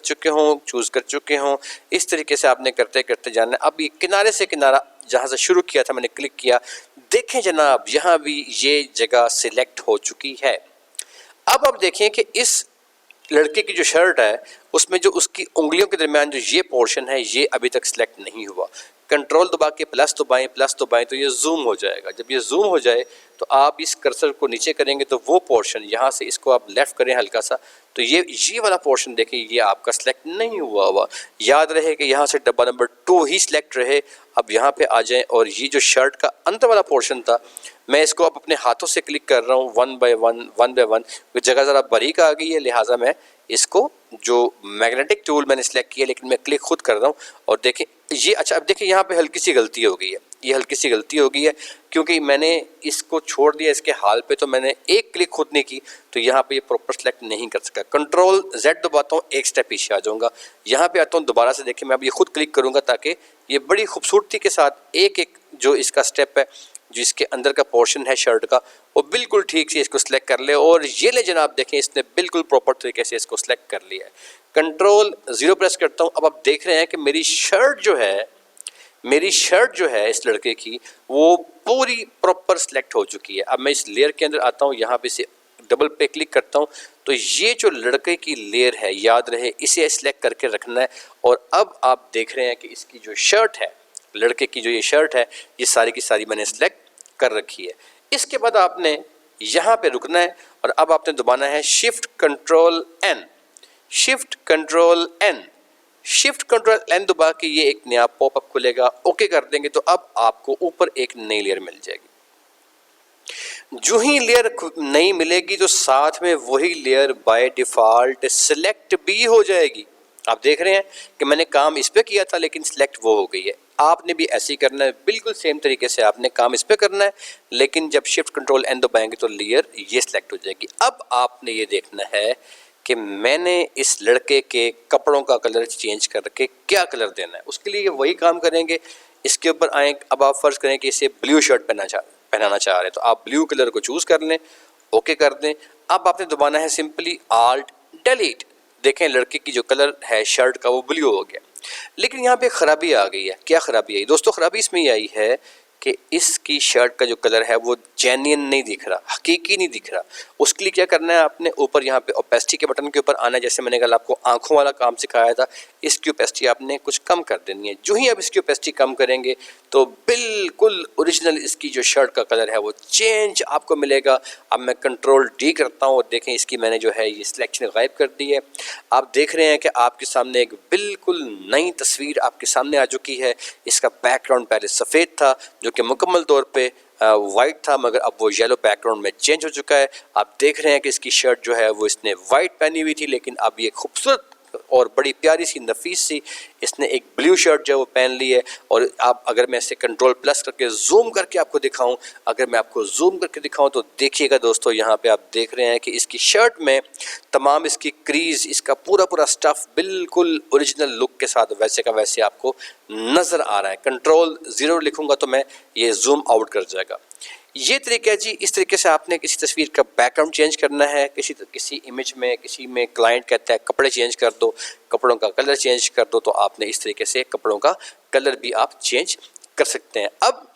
चुके हों। इस तरीके से आपने करते करते जाना है। अब ये किनारे से किनारा जहाँ से शुरू किया था मैंने क्लिक किया, देखें जनाब यहाँ भी ये जगह सिलेक्ट हो चुकी है। अब आप देखें कि इस लड़के की जो शर्ट है उसमें जो उसकी उंगलियों के दरमियान जो ये पोर्शन है ये अभी तक सिलेक्ट नहीं हुआ। कंट्रोल दबा के प्लस दबाएं तो ये जूम हो जाएगा। जब ये जूम हो जाए तो आप इस कर्सर को नीचे करेंगे तो वो पोर्शन यहाँ से इसको आप लेफ़्ट करें हल्का सा, तो ये वाला पोर्शन देखिए ये आपका सिलेक्ट नहीं हुआ। याद रहे कि यहाँ से डब्बा नंबर 2 ही सिलेक्ट रहे। अब यहाँ पे आ जाएं, और ये जो शर्ट का अंत वाला पोर्शन था मैं इसको अब अपने हाथों से क्लिक कर रहा हूँ वन बाय वन। जगह ज़रा बारीक आ गई है, लिहाजा मैं इसको जो मैग्नेटिक टूल मैंने सेलेक्ट किया, लेकिन मैं क्लिक खुद कर रहा हूँ और देखें ये, अच्छा अब देखिए यहाँ पे हल्की सी गलती हो गई है, ये हल्की सी गलती हो गई है क्योंकि मैंने इसको छोड़ दिया इसके हाल पे, तो मैंने एक क्लिक खुद नहीं की, तो यहाँ पे ये प्रॉपर सेलेक्ट नहीं कर सका। कंट्रोल Z दबाता हूँ, एक स्टेप पीछे आ जाऊँगा, यहाँ पे आता हूँ दोबारा से, देखिए मैं अब ये खुद क्लिक करूँगा ताकि ये बड़ी खूबसूरती के साथ एक एक जो इसका स्टेप है, जिसके अंदर का पोर्शन है शर्ट का, वो बिल्कुल ठीक से इसको सिलेक्ट कर ले। और ये ले जनाब देखें इसने बिल्कुल प्रॉपर तरीके से इसको सिलेक्ट कर लिया है। कंट्रोल 0 प्रेस करता हूँ, अब आप देख रहे हैं कि मेरी शर्ट जो है इस लड़के की वो पूरी प्रॉपर सिलेक्ट हो चुकी है। अब मैं इस लेयर के अंदर आता हूँ, यहाँ पे से डबल पे क्लिक करता हूँ, तो ये जो लड़के की लेयर है, याद रहे इसे सिलेक्ट करके रखना है। और अब आप देख रहे हैं कि इसकी जो शर्ट है, लड़के की जो ये शर्ट है, ये सारी की सारी मैंने सिलेक्ट कर रखी है। इसके बाद आपने यहाँ पे रुकना है और अब आपने दबाना है shift control N, shift control N, shift control N दबा के ये एक नया पॉपअप खुलेगा। ओके कर देंगे तो अब आपको ऊपर एक नई लेयर मिल जाएगी। जो ही लेयर नई मिलेगी तो साथ में वही लेयर बाय डिफॉल्ट सिलेक्ट भी हो जाएगी। आप देख रहे हैं कि मैंने काम इस पे किया था लेकिन सिलेक्ट वो हो गई है। आपने भी ऐसे ही करना है, बिल्कुल सेम तरीके से आपने काम इस पे करना है, लेकिन जब शिफ्ट कंट्रोल एन दबाएंगे तो लेयर ये सिलेक्ट हो जाएगी। अब आपने ये देखना है कि मैंने इस लड़के के कपड़ों का कलर चेंज करके क्या कलर देना है। उसके लिए वही काम करेंगे। इसके ऊपर आए, अब आप फर्ज करें कि इसे ब्लू शर्ट पहनाना चाह रहे हैं, तो आप ब्लू कलर को चूज कर लें, ओके कर दें। अब आपने दबाना है सिंपली आल्ट डिलीट। देखें लड़के की जो कलर है शर्ट का वो ब्लू हो गया, लेकिन यहाँ पे खराबी आ गई है। क्या खराबी आई दोस्तों? खराबी इसमें ये आई है कि इसकी शर्ट का जो कलर है वो जेन्युइन नहीं दिख रहा, हकीकी नहीं दिख रहा। उसके लिए क्या करना है, आपने ऊपर यहाँ पे ओपेसिटी के बटन के ऊपर आना है। जैसे मैंने कल आपको आंखों वाला काम सिखाया था, इसकी ओपेसिटी आपने कुछ कम कर देनी है। जो ही आप इसकी ओपेसिटी कम करेंगे तो बिल्कुल ओरिजिनल इसकी जो शर्ट का कलर है वो चेंज आपको मिलेगा। अब मैं कंट्रोल डी करता हूँ और देखें इसकी मैंने जो है ये सिलेक्शन गायब कर दी है। आप देख रहे हैं कि आपके सामने एक बिल्कुल नई तस्वीर आपके सामने आ चुकी है। इसका बैकग्राउंड पहले सफ़ेद था जो कि मुकम्मल तौर पे वाइट था, मगर अब वो येलो बैकग्राउंड में चेंज हो चुका है। आप देख रहे हैं कि इसकी शर्ट जो है वो इसने वाइट पहनी हुई थी, लेकिन अब ये खूबसूरत और बड़ी प्यारी सी नफीस सी इसने एक ब्लू शर्ट जो है वो पहन ली है। और आप अगर मैं इसे कंट्रोल प्लस करके जूम करके आपको दिखाऊं, अगर मैं आपको जूम करके दिखाऊं तो देखिएगा दोस्तों, यहाँ पे आप देख रहे हैं कि इसकी शर्ट में तमाम इसकी क्रीज, इसका पूरा स्टफ बिल्कुल ओरिजिनल लुक के साथ वैसे का वैसे आपको नज़र आ रहा है। कंट्रोल 0 लिखूंगा तो मैं ये जूम आउट कर जाएगा। ये तरीका है जी। इस तरीके से आपने किसी तस्वीर का बैकग्राउंड चेंज करना है, किसी इमेज में, किसी में क्लाइंट कहता है कपड़े चेंज कर दो, कपड़ों का कलर चेंज कर दो, तो आपने इस तरीके से कपड़ों का कलर भी आप चेंज कर सकते हैं। अब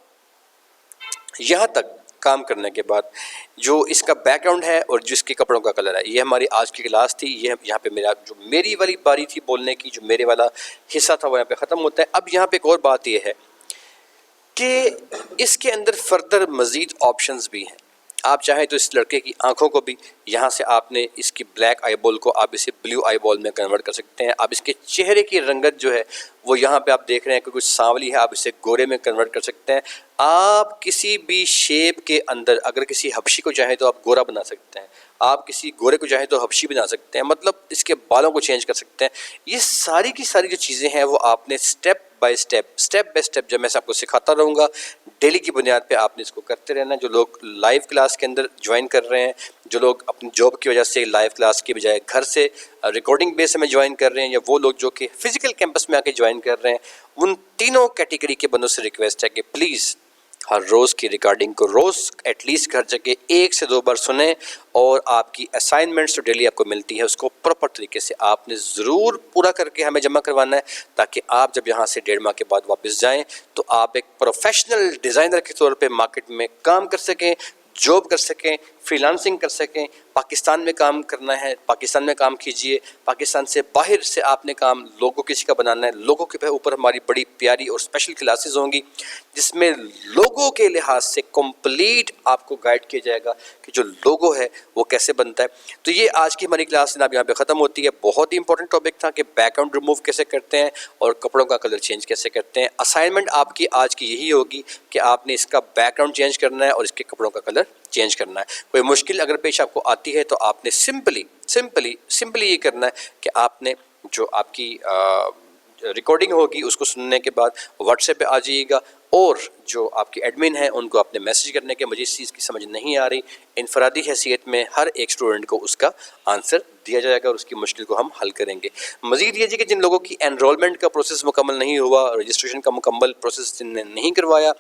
यहाँ तक काम करने के बाद जो इसका बैकग्राउंड है और जिसके कपड़ों का कलर है, ये हमारी आज की क्लास थी। ये यहाँ पे मेरी वाली बारी थी बोलने की, जो मेरे वाला हिस्सा था वो यहाँ पे ख़त्म होता है। अब यहाँ पे एक और बात ये है कि इसके अंदर फर्दर मज़ीद ऑप्शंस भी हैं। आप चाहें तो इस लड़के की आंखों को भी यहाँ से आपने इसकी ब्लैक आई बॉल को आप इसे ब्लू आई बॉल में कन्वर्ट कर सकते हैं। आप इसके चेहरे की रंगत जो है वो यहाँ पे आप देख रहे हैं कि कुछ सांवली है, आप इसे गोरे में कन्वर्ट कर सकते हैं। आप किसी भी शेप के अंदर अगर किसी हबशी को चाहें तो आप गोरा बना सकते हैं, आप किसी गोरे को चाहें तो हबशी बना सकते हैं, मतलब इसके बालों को चेंज कर सकते हैं। ये सारी की सारी जो चीज़ें हैं वो आपने स्टेप बाय स्टेप जब मैं आपको सिखाता रहूँगा, डेली की बुनियाद पे आपने इसको करते रहना है। जो लोग लाइव क्लास के अंदर ज्वाइन कर रहे हैं, जो लोग अपनी जॉब की वजह से लाइव क्लास के बजाय घर से रिकॉर्डिंग बेस में ज्वाइन कर रहे हैं, या वो लोग जो कि फिजिकल कैंपस में आके ज्वाइन कर रहे हैं, उन तीनों कैटेगरी के बंदों से रिक्वेस्ट है कि प्लीज़ हर रोज़ की रिकॉर्डिंग को रोज़ एटलीस्ट घर जाके 1 से 2 बार सुने, और आपकी असाइनमेंट्स जो डेली आपको मिलती है उसको प्रॉपर तरीके से आपने ज़रूर पूरा करके हमें जमा करवाना है, ताकि आप जब यहाँ से 1.5 माह के बाद वापस जाएं तो आप एक प्रोफेशनल डिज़ाइनर के तौर पे मार्केट में काम कर सकें, जॉब कर सकें, फ्रीलांसिंग कर सकें। पाकिस्तान में काम करना है, पाकिस्तान में काम कीजिए। पाकिस्तान से बाहर से आपने काम लोगो किसी का बनाना है, लोगों के ऊपर हमारी बड़ी प्यारी और स्पेशल क्लासेस होंगी जिसमें लोगों के लिहाज से कंप्लीट आपको गाइड किया जाएगा कि जो लोगो है वो कैसे बनता है। तो ये आज की हमारी क्लास जनाब यहाँ पे ख़त्म होती है। बहुत ही इंपॉर्टेंट टॉपिक था कि बैकग्राउंड रिमूव कैसे करते हैं और कपड़ों का कलर चेंज कैसे करते हैं। असाइनमेंट आपकी आज की यही होगी कि आपने इसका बैकग्राउंड चेंज करना है और इसके कपड़ों का कलर चेंज करना है। कोई मुश्किल अगर पेश आपको आती है तो आपने सिंपली ये करना है कि आपने जो आपकी रिकॉर्डिंग होगी उसको सुनने के बाद व्हाट्सएप पे आ जाइएगा और जो आपके एडमिन हैं उनको आपने मैसेज करने के मुझे इस चीज़ की समझ नहीं आ रही, इनफरादी हैसियत में हर एक स्टूडेंट को उसका आंसर दिया जाएगा और उसकी मुश्किल को हम हल करेंगे। मज़ीद ये जी कि जिन लोगों की एनरोलमेंट का प्रोसेस मुकम्मल नहीं हुआ, रजिस्ट्रेशन का मुकम्मल प्रोसेस जिनने नहीं करवाया,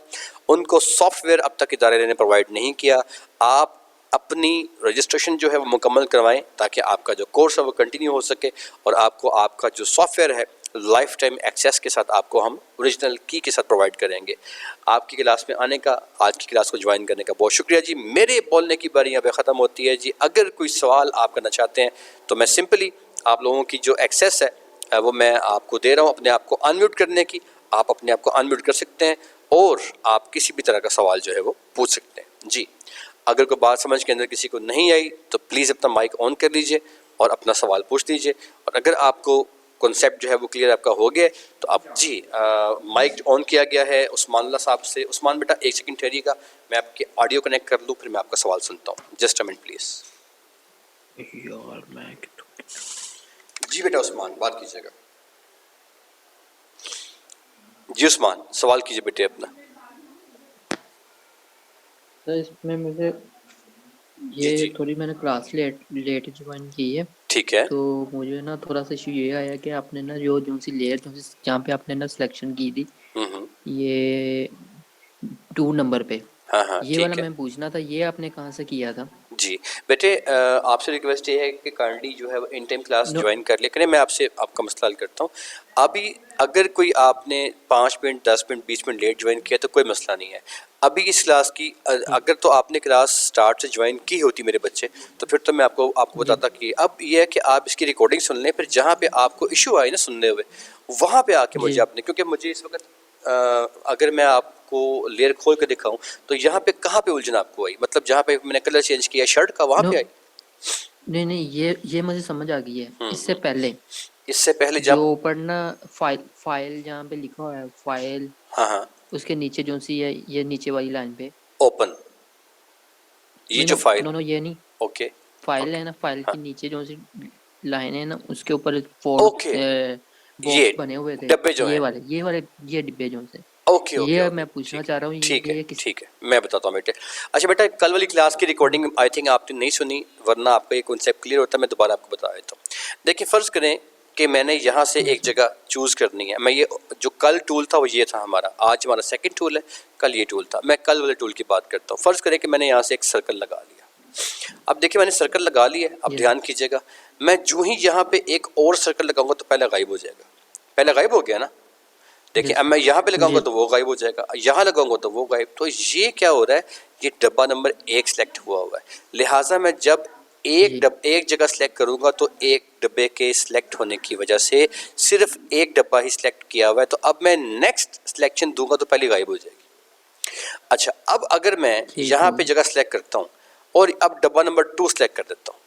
उनको सॉफ्टवेयर अब तक इदारे ने प्रोवाइड नहीं किया। आप अपनी रजिस्ट्रेशन जो है वो मुकम्मल करवाएं ताकि आपका जो कोर्स है वो कंटिन्यू हो सके और आपको आपका जो सॉफ्टवेयर है लाइफ टाइम एक्सेस के साथ आपको हम ओरिजिनल की के साथ प्रोवाइड करेंगे। आपकी क्लास में आने का, आज की क्लास को ज्वाइन करने का बहुत शुक्रिया जी। मेरे बोलने की बारी यहाँ पे ख़त्म होती है जी। अगर कोई सवाल आप करना चाहते हैं तो मैं सिंपली आप लोगों की जो एक्सेस है वो मैं आपको दे रहा हूँ अपने आप को अनम्यूट करने की। आप अपने आप को अनम्यूट कर सकते हैं और आप किसी भी तरह का सवाल जो है वो पूछ सकते हैं जी। अगर कोई बात समझ के अंदर किसी को नहीं आई तो प्लीज़ अपना माइक ऑन कर लीजिए और अपना सवाल पूछ लीजिए। और अगर आपको कॉन्सेप्ट जो है वो क्लियर आपका हो गया तो आप जी माइक ऑन किया गया है उस्मान साहब से। उस्मान बेटा एक सेकंड ठहरिएगा, मैं आपके ऑडियो कनेक्ट कर लूँ फिर मैं आपका सवाल सुनता हूँ। Just a minute please. जी बेटा उस्मान बात कीजिएगा। जी उस्मान सवाल कीजिए बेटे अपना। तो इसमें मुझे जी ये जी थोड़ी मैंने क्लास लेट ज्वाइन की है, ठीक है। तो मुझे ना थोड़ा सा इशू ये आया कि आपने ना जो सी लेयर जहाँ पे आपने ना सिलेक्शन की थी हम्म, ये 2 नंबर पे, हाँ हाँ ये वाला ठीक है। मैं पूछना था, ये आपने कहाँ से किया था? जी बेटे आपसे रिक्वेस्ट ये है कि काइंडली जो है वो इन टाइम क्लास नो ज्वाइन कर ले करें। मैं आपसे आपका मसला हल करता हूँ। अभी अगर कोई आपने 5 minute 10 minute 20 minute late join किया तो कोई मसला नहीं है। अभी इस क्लास की अगर तो आपने क्लास स्टार्ट से ज्वाइन की होती मेरे बच्चे तो फिर तो मैं आपको जी बताता कि अब ये है कि आप इसकी रिकॉर्डिंग सुन लें, फिर जहाँ पे आपको इशू आए ना सुनने हुए वहाँ पे आके जी मुझे आपने, क्योंकि मुझे इस वक्त अगर मैं आपको लेयर खोल के दिखाऊं तो यहाँ पे कहाँ पे उलझन आपको आई, मतलब जहाँ पे मैंने कलर चेंज किया शर्ट का वहाँ नो पे आई। नहीं, ये मुझे समझ आ गई है। इससे हम्म। पहले इससे पहले जो जब ऊपर ना फाइल जहाँ पे लिखा हुआ है फाइल, हाँ हाँ उसके नीचे जो सी है ये नीचे वाली लाइन पे, ओपन ये नहीं जो नो फाइल। नो नो ये नहीं, ओके फाइल है ओके ना, फाइल हाँ के नीचे जो सी लाइन है ना उसके ऊपर फोर ओके ये बॉक्स बने हुए थे, डब्बे जो हैं। ये वाले ये डिब्बे जो से, ओके ओके ये ओके मैं पूछना ठीक है चाह रहा हूँ ठीक है ये किस। ठीक है मैं बताता हूँ बेटे। अच्छा बेटा कल वाली क्लास की रिकॉर्डिंग आई थिंक आपने नहीं सुनी, वरना आपका ये कॉन्सेप्ट क्लियर होता, मैं दोबारा आपको बता देता हूँ। देखिए फ़र्ज़ करें कि मैंने यहाँ से एक जी जगह चूज़ करनी है। मैं ये जो कल टूल था वो ये था हमारा, आज हमारा सेकंड टूल है, कल ये टूल था। मैं कल वाले टूल की बात करता हूँ। फ़र्ज़ करें कि मैंने यहाँ से एक सर्कल लगा लिया। अब देखिए मैंने सर्कल लगा लिया है, अब जी ध्यान कीजिएगा मैं जो ही यहाँ पे एक और सर्कल लगाऊंगा तो पहले गायब हो जाएगा। पहले गायब हो गया ना। देखिए अब मैं यहाँ पे लगाऊंगा जी तो वो गायब हो जाएगा, यहाँ लगाऊंगा तो वो गायब। तो ये क्या हो रहा है, ये डब्बा नंबर 1 सेलेक्ट हुआ हुआ है। लिहाजा मैं जब जी एक जगह सेलेक्ट करूंगा तो एक डब्बे के सिलेक्ट होने की वजह से सिर्फ एक डब्बा ही सिलेक्ट किया हुआ है, तो अब मैं नेक्स्ट सिलेक्शन दूंगा तो पहले गायब हो जाएगी। अच्छा अब अगर मैं ठीक यहाँ हो पे गया। जगह सेलेक्ट करता हूँ और अब डब्बा नंबर 2 सेलेक्ट कर देता हूँ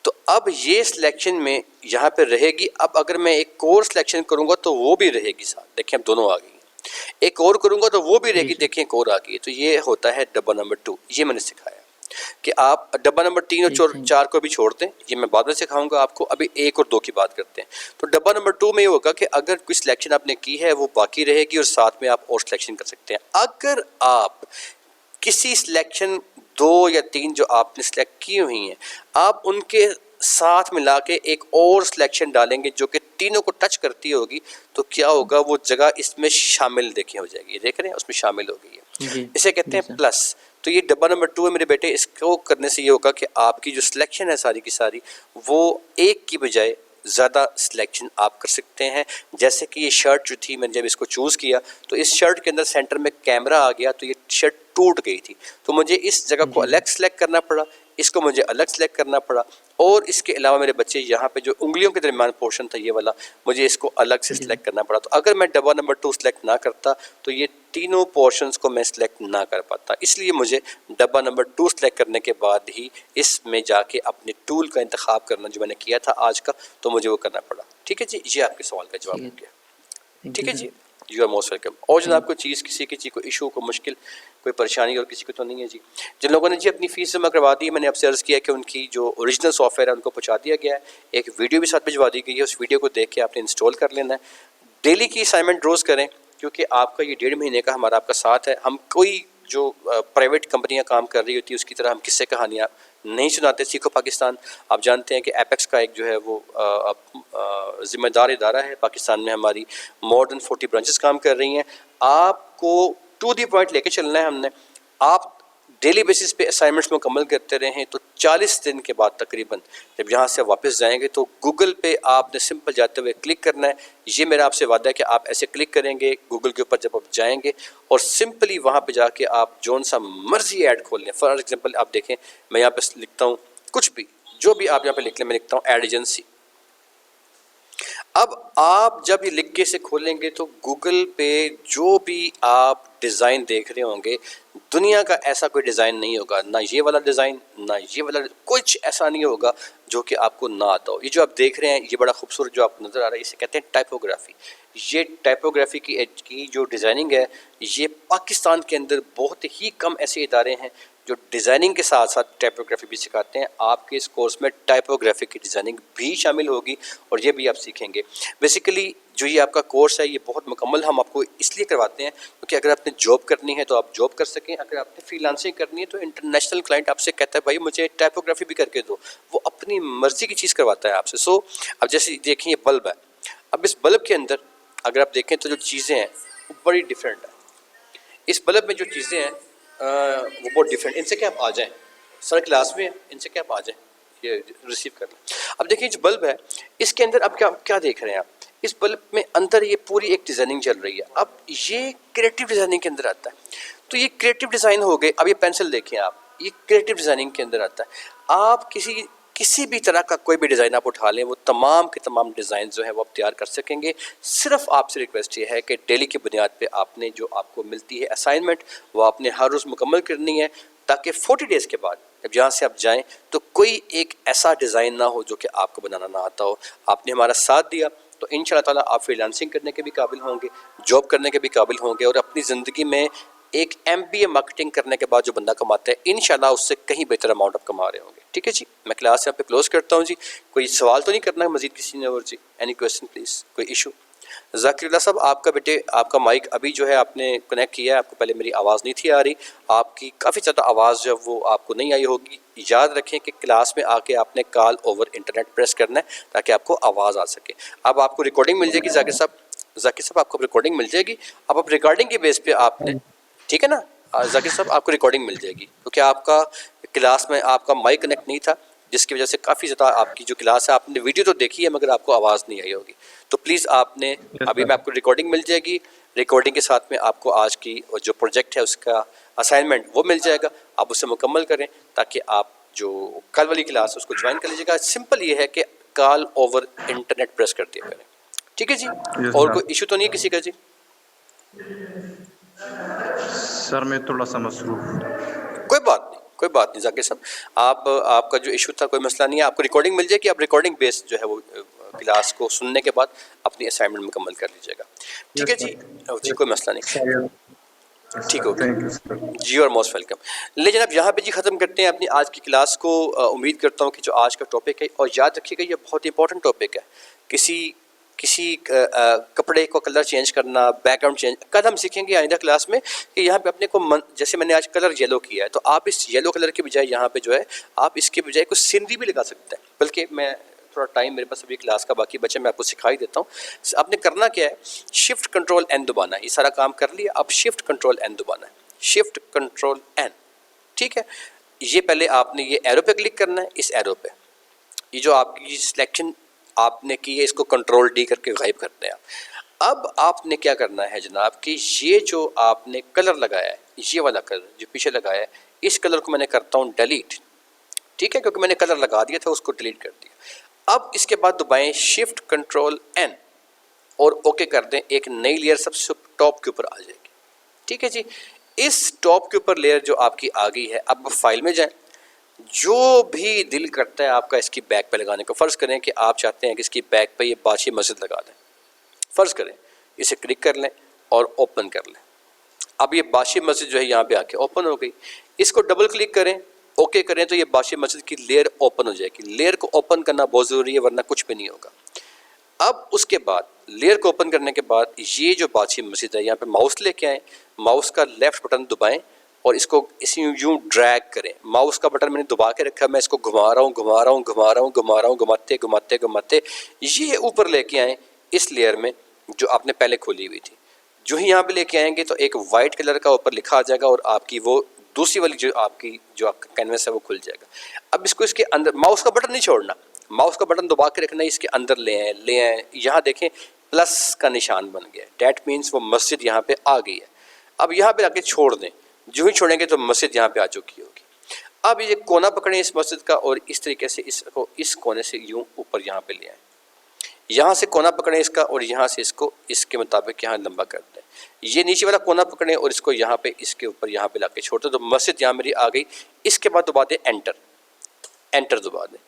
तो अब ये सिलेक्शन में यहाँ पे रहेगी। अब अगर मैं एक और सिलेक्शन करूँगा तो वो भी रहेगी साथ, देखिए अब दोनों आ गई। एक और करूँगा तो वो भी जी रहेगी, सर देखिए एक और आ गई। तो ये होता है डब्बा नंबर 2। ये मैंने सिखाया कि आप डब्बा नंबर 3 ठीक, और थैंक 4 को भी छोड़ दें, ये मैं बाद में सिखाऊंगा आपको। अभी 1 और 2 की बात करते हैं। तो डब्बा नंबर 2 में ये होगा कि अगर कोई सिलेक्शन आपने की है वो बाकी रहेगी और साथ में आप और सिलेक्शन कर सकते हैं। अगर आप किसी सिलेक्शन 2 या 3 जो आपने सिलेक्ट की हुई हैं आप उनके साथ मिला के एक और सिलेक्शन डालेंगे जो कि तीनों को टच करती होगी, तो क्या होगा वो जगह इसमें शामिल देखें हो जाएगी। देख रहे हैं उसमें शामिल हो गई है, जी इसे कहते जी हैं सर प्लस। तो ये डब्बा नंबर 2 है मेरे बेटे। इसको करने से ये होगा कि आपकी जो सिलेक्शन है सारी की सारी वो एक की बजाय ज़्यादा सिलेक्शन आप कर सकते हैं। जैसे कि ये शर्ट जो थी मैंने जब इसको चूज़ किया तो इस शर्ट के अंदर सेंटर में कैमरा आ गया तो ये शर्ट टूट गई थी, तो मुझे इस जगह को जी अलग सेलेक्ट करना पड़ा, इसको मुझे अलग सेलेक्ट करना पड़ा। और इसके अलावा मेरे बच्चे यहाँ पे जो उंगलियों के दरमियान पोर्शन था ये वाला, मुझे इसको अलग से जी सर सिलेक्ट करना पड़ा। तो अगर मैं डब्बा नंबर 2 सिलेक्ट ना करता तो ये तीनों पोर्शंस को मैं सिलेक्ट ना कर पाता। इसलिए मुझे डब्बा नंबर 2 सिलेक्ट करने के बाद ही इसमें जाके अपने टूल का इंतखाब करना जो मैंने किया था आज का, तो मुझे वो करना पड़ा। ठीक है जी, ये आपके सवाल का जवाब ठीक है, हो गया। थैंक ठीक यू है सर। जी। You are most welcome. और जनाब कोई चीज़ किसी की चीज़ को इशू को मुश्किल कोई परेशानी और किसी को तो नहीं है जी? जिन लोगों ने जी अपनी फ़ीस जमा करवा दी है, मैंने आपसे अर्ज़ किया कि उनकी जो ओरिजिनल सॉफ्टवेयर है उनको पहुँचा दिया गया है, एक वीडियो भी साथ भिजवा दी गई है, उस वीडियो को देख के आपने इंस्टॉल कर लेना है। डेली की असाइनमेंट रोज़ करें, क्योंकि आपका ये 1.5 महीने का हमारा आपका साथ है। हम कोई जो प्राइवेट कंपनियां काम कर रही होती है उसकी तरह हम किस्से कहानियाँ नहीं सुनाते। सीखो पाकिस्तान, आप जानते हैं कि एपेक्स का एक जो है वो ज़िम्मेदार इदारा है पाकिस्तान में। हमारी मोर देन 40 ब्रांचेस काम कर रही हैं। आपको टू दी पॉइंट लेके चलना है हमने। आप डेली बेसिस पे असाइनमेंट्स मुकम्मल करते रहें तो 40 दिन के बाद तकरीबन जब यहाँ से वापस जाएंगे तो गूगल पे आपने सिंपल जाते हुए क्लिक करना है। ये मेरा आपसे वादा है कि आप ऐसे क्लिक करेंगे गूगल के ऊपर जब आप जाएंगे और सिंपली वहाँ पे जाके आप जोन सा मर्जी ऐड खोल लें। फॉर एग्जांपल आप देखें, मैं यहाँ पे लिखता हूँ कुछ भी, जो भी आप यहाँ पे लिख लें, मैं लिखता हूँ एड एजेंसी। अब आप जब ये लिख के इसे खोलेंगे तो गूगल पे जो भी आप डिज़ाइन देख रहे होंगे, दुनिया का ऐसा कोई डिज़ाइन नहीं होगा, ना ये वाला डिज़ाइन ना ये वाला, कुछ ऐसा नहीं होगा जो कि आपको ना आता हो। ये जो आप देख रहे हैं ये बड़ा खूबसूरत जो आपको नज़र आ रहा है, इसे कहते हैं टाइपोग्राफी। ये टाइपोग्राफी की जो डिज़ाइनिंग है, ये पाकिस्तान के अंदर बहुत ही कम ऐसे इदारे हैं जो डिज़ाइनिंग के साथ साथ टाइपोग्राफी भी सिखाते हैं। आपके इस कोर्स में टाइपोग्राफी की डिज़ाइनिंग भी शामिल होगी और ये भी आप सीखेंगे। बेसिकली जो ये आपका कोर्स है ये बहुत मुकम्मल हम आपको इसलिए करवाते हैं क्योंकि अगर आपने जॉब करनी है तो आप जॉब कर सकें, अगर आपने फ्रीलांसिंग करनी है तो इंटरनेशनल क्लाइंट आपसे कहता है भाई मुझे टाइपोग्राफी भी करके दो, वो अपनी मर्ज़ी की चीज़ करवाता है आपसे। सो अब जैसे देखें ये बल्ब है, अब इस बल्ब के अंदर अगर आप देखें तो जो चीज़ें हैं वो बड़ी डिफरेंट है। इस बल्ब में जो चीज़ें हैं वो बहुत डिफरेंट, इनसे क्या आप आ जाएं, सर क्लास में इनसे क्या आप आ जाएं, ये रिसीव कर लें। अब देखिए जो बल्ब है इसके अंदर अब क्या क्या देख रहे हैं आप, इस बल्ब में अंदर ये पूरी एक डिज़ाइनिंग चल रही है। अब ये क्रिएटिव डिज़ाइनिंग के अंदर आता है, तो ये क्रिएटिव डिज़ाइन हो गए। अब ये पेंसिल देखें आप, ये क्रिएटिव डिज़ाइनिंग के अंदर आता है। आप किसी भी तरह का कोई भी डिज़ाइन आप उठा लें, वो तमाम के तमाम डिज़ाइन जो है वो आप तैयार कर सकेंगे। सिर्फ आपसे रिक्वेस्ट ये है कि डेली की बुनियाद पे आपने जो आपको मिलती है असाइनमेंट वो आपने हर रोज़ मुकम्मल करनी है, ताकि 40 डेज़ के बाद जब यहाँ से आप जाएं तो कोई एक ऐसा डिज़ाइन ना हो जो कि आपको बनाना ना आता हो। आपने हमारा साथ दिया तो इंशाल्लाह ताला आप फ्रीलांसिंग करने के भी काबिल होंगे, जॉब करने के भी काबिल होंगे और अपनी ज़िंदगी में एक MBA मार्केटिंग करने के बाद जो बंदा कमाता है इंशाल्लाह उससे कहीं बेहतर अमाउंट आप कमा रहे होंगे। ठीक है जी, मैं क्लास यहाँ पे क्लोज करता हूँ जी। कोई सवाल तो नहीं करना है मजीद किसी ने और जी? एनी क्वेश्चन प्लीज़, कोई इशू? ज़ाकिरुल्लाह साहब आपका बेटे आपका माइक अभी जो है आपने कनेक्ट किया है, आपको पहले मेरी आवाज़ नहीं थी आ रही, आपकी काफ़ी ज़्यादा आवाज़ जो वो आपको नहीं आई होगी। याद रखें कि क्लास में आके आपने कॉल ओवर इंटरनेट प्रेस करना है ताकि आपको आवाज़ आ सके। अब आपको रिकॉर्डिंग मिल जाएगी जाकिर साहब आपको रिकॉर्डिंग मिल जाएगी। अब आप रिकॉर्डिंग के बेस पे आपने, ठीक है ना जाकिर साहब, आपको रिकॉर्डिंग मिल जाएगी क्योंकि आपका क्लास में आपका माइक कनेक्ट नहीं था, जिसकी वजह से काफ़ी ज़्यादा आपकी जो क्लास है आपने वीडियो तो देखी है मगर आपको आवाज़ नहीं आई होगी। तो प्लीज़ आपने अभी मैं आपको रिकॉर्डिंग मिल जाएगी, रिकॉर्डिंग के साथ में आपको आज की जो प्रोजेक्ट है उसका असाइनमेंट वो मिल जाएगा, आप उसे मुकम्मल करें ताकि आप जो कल वाली क्लास उसको ज्वाइन कर लीजिएगा। सिंपल ये है कि कॉल ओवर इंटरनेट प्रेस कर दिया करें। ठीक है जी, और कोई इशू तो नहीं है किसी का जी? सर मैं थोड़ा सा मसरूफ। कोई बात नहीं जाकिर साहब, आप आपका जो इशू था कोई मसला नहीं है। आपको रिकॉर्डिंग मिल जाएगी, आप रिकॉर्डिंग बेस जो है वो क्लास को सुनने के बाद अपनी असाइनमेंट मुकम्मल कर लीजिएगा। ठीक है जी, जी कोई मसला नहीं, ठीक हो जी, और मोस्ट वेलकम। ले जनाब यहाँ पे जी ख़त्म करते हैं अपनी आज की क्लास को। उम्मीद करता हूँ कि जो आज का टॉपिक है, और याद रखिएगा ये बहुत इंपॉर्टेंट टॉपिक है, किसी कपड़े को कलर चेंज करना, बैकग्राउंड चेंज, कल हम सीखेंगे आइंदा क्लास में कि यहाँ पे अपने को जैसे मैंने आज कलर येलो किया है तो आप इस येलो कलर के बजाय यहाँ पे जो है आप इसके बजाय कुछ सीनरी भी लगा सकते हैं। बल्कि मैं थोड़ा टाइम मेरे पास अभी क्लास का बाकी बचा, मैं आपको सिखा ही देता हूँ। आपने करना क्या है, शिफ्ट कंट्रोल एन दबाना है। ये सारा काम कर लिया, अब शिफ्ट कंट्रोल एन दबाना है, शिफ्ट कंट्रोल एन। ठीक है, ये पहले आपने ये एरो पे क्लिक करना है, इस एरो पे ये जो आपकी सिलेक्शन आपने की है इसको कंट्रोल डी करके गायब करते हैं। अब आपने क्या करना है जनाब कि ये जो आपने कलर लगाया है, ये वाला कलर जो पीछे लगाया है, इस कलर को मैंने करता हूँ डिलीट। ठीक है, क्योंकि मैंने कलर लगा दिया था उसको डिलीट कर दिया। अब इसके बाद दबाएं शिफ्ट कंट्रोल एन और ओके कर दें, एक नई लेयर सबसे टॉप के ऊपर आ जाएगी। ठीक है जी, इस टॉप के ऊपर लेयर जो आपकी आ गई है, अब फाइल में जाएं, जो भी दिल करता है आपका इसकी बैक पे लगाने को, फ़र्ज़ करें कि आप चाहते हैं कि इसकी बैक पे ये बादशाह मस्जिद लगा दें, फ़र्ज़ करें, इसे क्लिक कर लें, और ओपन कर लें। अब ये बाशी मस्जिद जो है यहाँ पे आके ओपन हो गई। इसको डबल क्लिक करें, ओके करें तो ये बाशी मस्जिद की लेयर ओपन हो जाएगी। लेयर को ओपन करना बहुत ज़रूरी है, वरना कुछ भी नहीं होगा। अब उसके बाद लेयर को ओपन करने के बाद ये जो बाशी मस्जिद है, यहाँ पे माउस लेके आएँ, माउस का लेफ्ट बटन दबाएं और इसको इसी यूँ ड्रैग करें। माउस का बटन मैंने दबा के रखा है, मैं इसको घुमा रहा हूँ, घुमा रहा हूँ, घुमा रहा हूँ, घुमा रहा हूँ, घुमाते घुमाते घुमाते ये ऊपर लेके आएँ इस लेयर में जो आपने पहले खोली हुई थी। जो ही यहाँ पे लेके आएंगे तो एक वाइट कलर का ऊपर लिखा आ जाएगा और आपकी वो दूसरी वाली जो आपका कैनवस है वो खुल जाएगा। अब इसको इसके अंदर माउस का बटन नहीं छोड़ना, माउस का बटन दबा के रखना, इसके अंदर ले आए। यहाँ देखें प्लस का निशान बन गया, डैट मीन्स वो मस्जिद यहाँ पे आ गई है। अब यहाँ पे आके छोड़ दें, जो ही छोड़ेंगे तो मस्जिद यहाँ पे आ चुकी होगी। अब ये कोना पकड़ें इस मस्जिद का और इस तरीके से इसको इस कोने से यूँ ऊपर यहाँ पे ले आएँ। यहाँ से कोना पकड़ें इसका और यहाँ से इसको इसके मुताबिक यहाँ लंबा कर दें। ये नीचे वाला कोना पकड़ें और इसको यहाँ पे इसके ऊपर यहाँ पे लाके छोड़ दें तो मस्जिद यहाँ मेरी आ गई। इसके बाद दबा दें एंटर, एंटर दबा दें।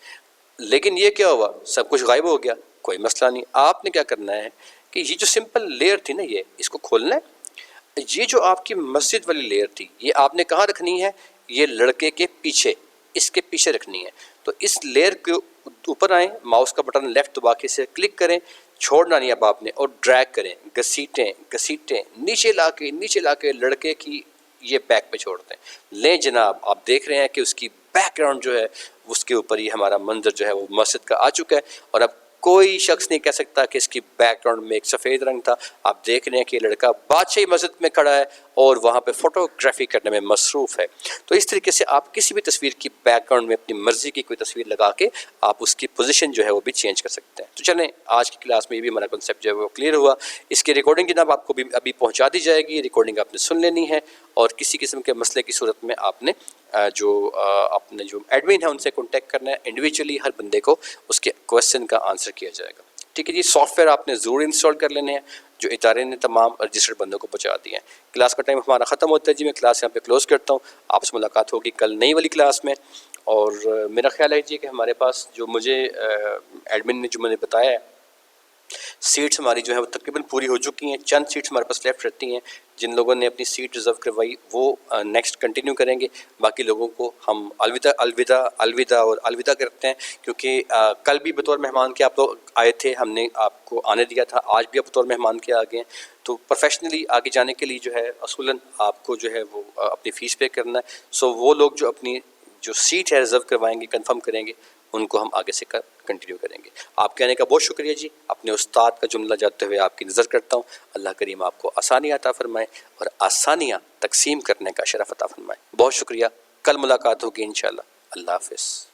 लेकिन ये क्या हुआ, सब कुछ गायब हो गया। कोई मसला नहीं, आपने क्या करना है कि ये जो सिंपल लेयर थी ना, ये इसको खोलना है। ये जो आपकी मस्जिद वाली लेयर थी ये आपने कहाँ रखनी है, ये लड़के के पीछे, इसके पीछे रखनी है। तो इस लेयर के ऊपर आएँ, माउस का बटन लेफ्ट दबा के इसे क्लिक करें, छोड़ना नहीं अब आपने, और ड्रैग करें, घसीटें घसीटें नीचे लाके लड़के की ये बैक पे छोड़ दें। लें जनाब, आप देख रहे हैं कि उसकी बैकग्राउंड जो है उसके ऊपर ही हमारा मंजर जो है वो मस्जिद का आ चुका है। और अब कोई शख्स नहीं कह सकता कि इसकी बैकग्राउंड में एक सफ़ेद रंग था। आप देख रहे हैं कि ये लड़का बादशाही मस्जिद में खड़ा है और वहाँ पे फ़ोटोग्राफी करने में मसरूफ़ है। तो इस तरीके से आप किसी भी तस्वीर की बैकग्राउंड में अपनी मर्ज़ी की कोई तस्वीर लगा के आप उसकी पोजीशन जो है वो भी चेंज कर सकते हैं। तो चलें, आज की क्लास में ये भी हमारा कॉन्सेप्ट जो है वो क्लियर हुआ। इसकी रिकॉर्डिंग जनाब आपको भी अभी पहुँचा दी जाएगी। रिकॉर्डिंग आपने सुन लेनी है और किसी किस्म के मसले की सूरत में आपने अपने जो एडमिन है उनसे कॉन्टैक्ट करना है। इंडिविजुअली हर बंदे को उसके क्वेश्चन का आंसर किया जाएगा। ठीक है जी, सॉफ्टवेयर आपने ज़रूर इंस्टॉल कर लेने हैं जो इदारे ने तमाम रजिस्टर्ड बंदों को पहुँचा दिए हैं। क्लास का टाइम हमारा ख़त्म होता है जी, मैं क्लास यहाँ पे क्लोज़ करता हूँ। आपसे मुलाकात होगी कल नई वाली क्लास में। और मेरा ख्याल है जी कि हमारे पास जो मुझे एडमिन ने जो मैंने बताया है, सीट्स हमारी जो है वो तकरीबन पूरी हो चुकी हैं। चंद सीट्स हमारे पास लेफ्ट रहती हैं। जिन लोगों ने अपनी सीट रिज़र्व करवाई वो नेक्स्ट कंटिन्यू करेंगे। बाकी लोगों को हम अलविदा करते हैं, क्योंकि कल भी बतौर मेहमान के आप लोग आए थे, हमने आपको आने दिया था। आज भी आप बतौर मेहमान के आ गए हैं। तो प्रोफेशनली आगे जाने के लिए जो है असूलन आपको जो है वो अपनी फ़ीस पे करना है। सो वो लोग जो अपनी जो सीट है रिज़र्व करवाएंगे, कंफर्म करेंगे, उनको हम आगे से कंटिन्यू करेंगे। आपके आने का बहुत शुक्रिया जी। अपने उस्ताद का जुमला जाते हुए आपकी नज़र करता हूँ। अल्लाह करीम आपको आसानियाँ अता फरमाए और आसानियाँ तकसीम करने का शरफ अता फरमाए। बहुत शुक्रिया। कल मुलाकात होगी इंशाअल्लाह। अल्लाह हाफ़िज़।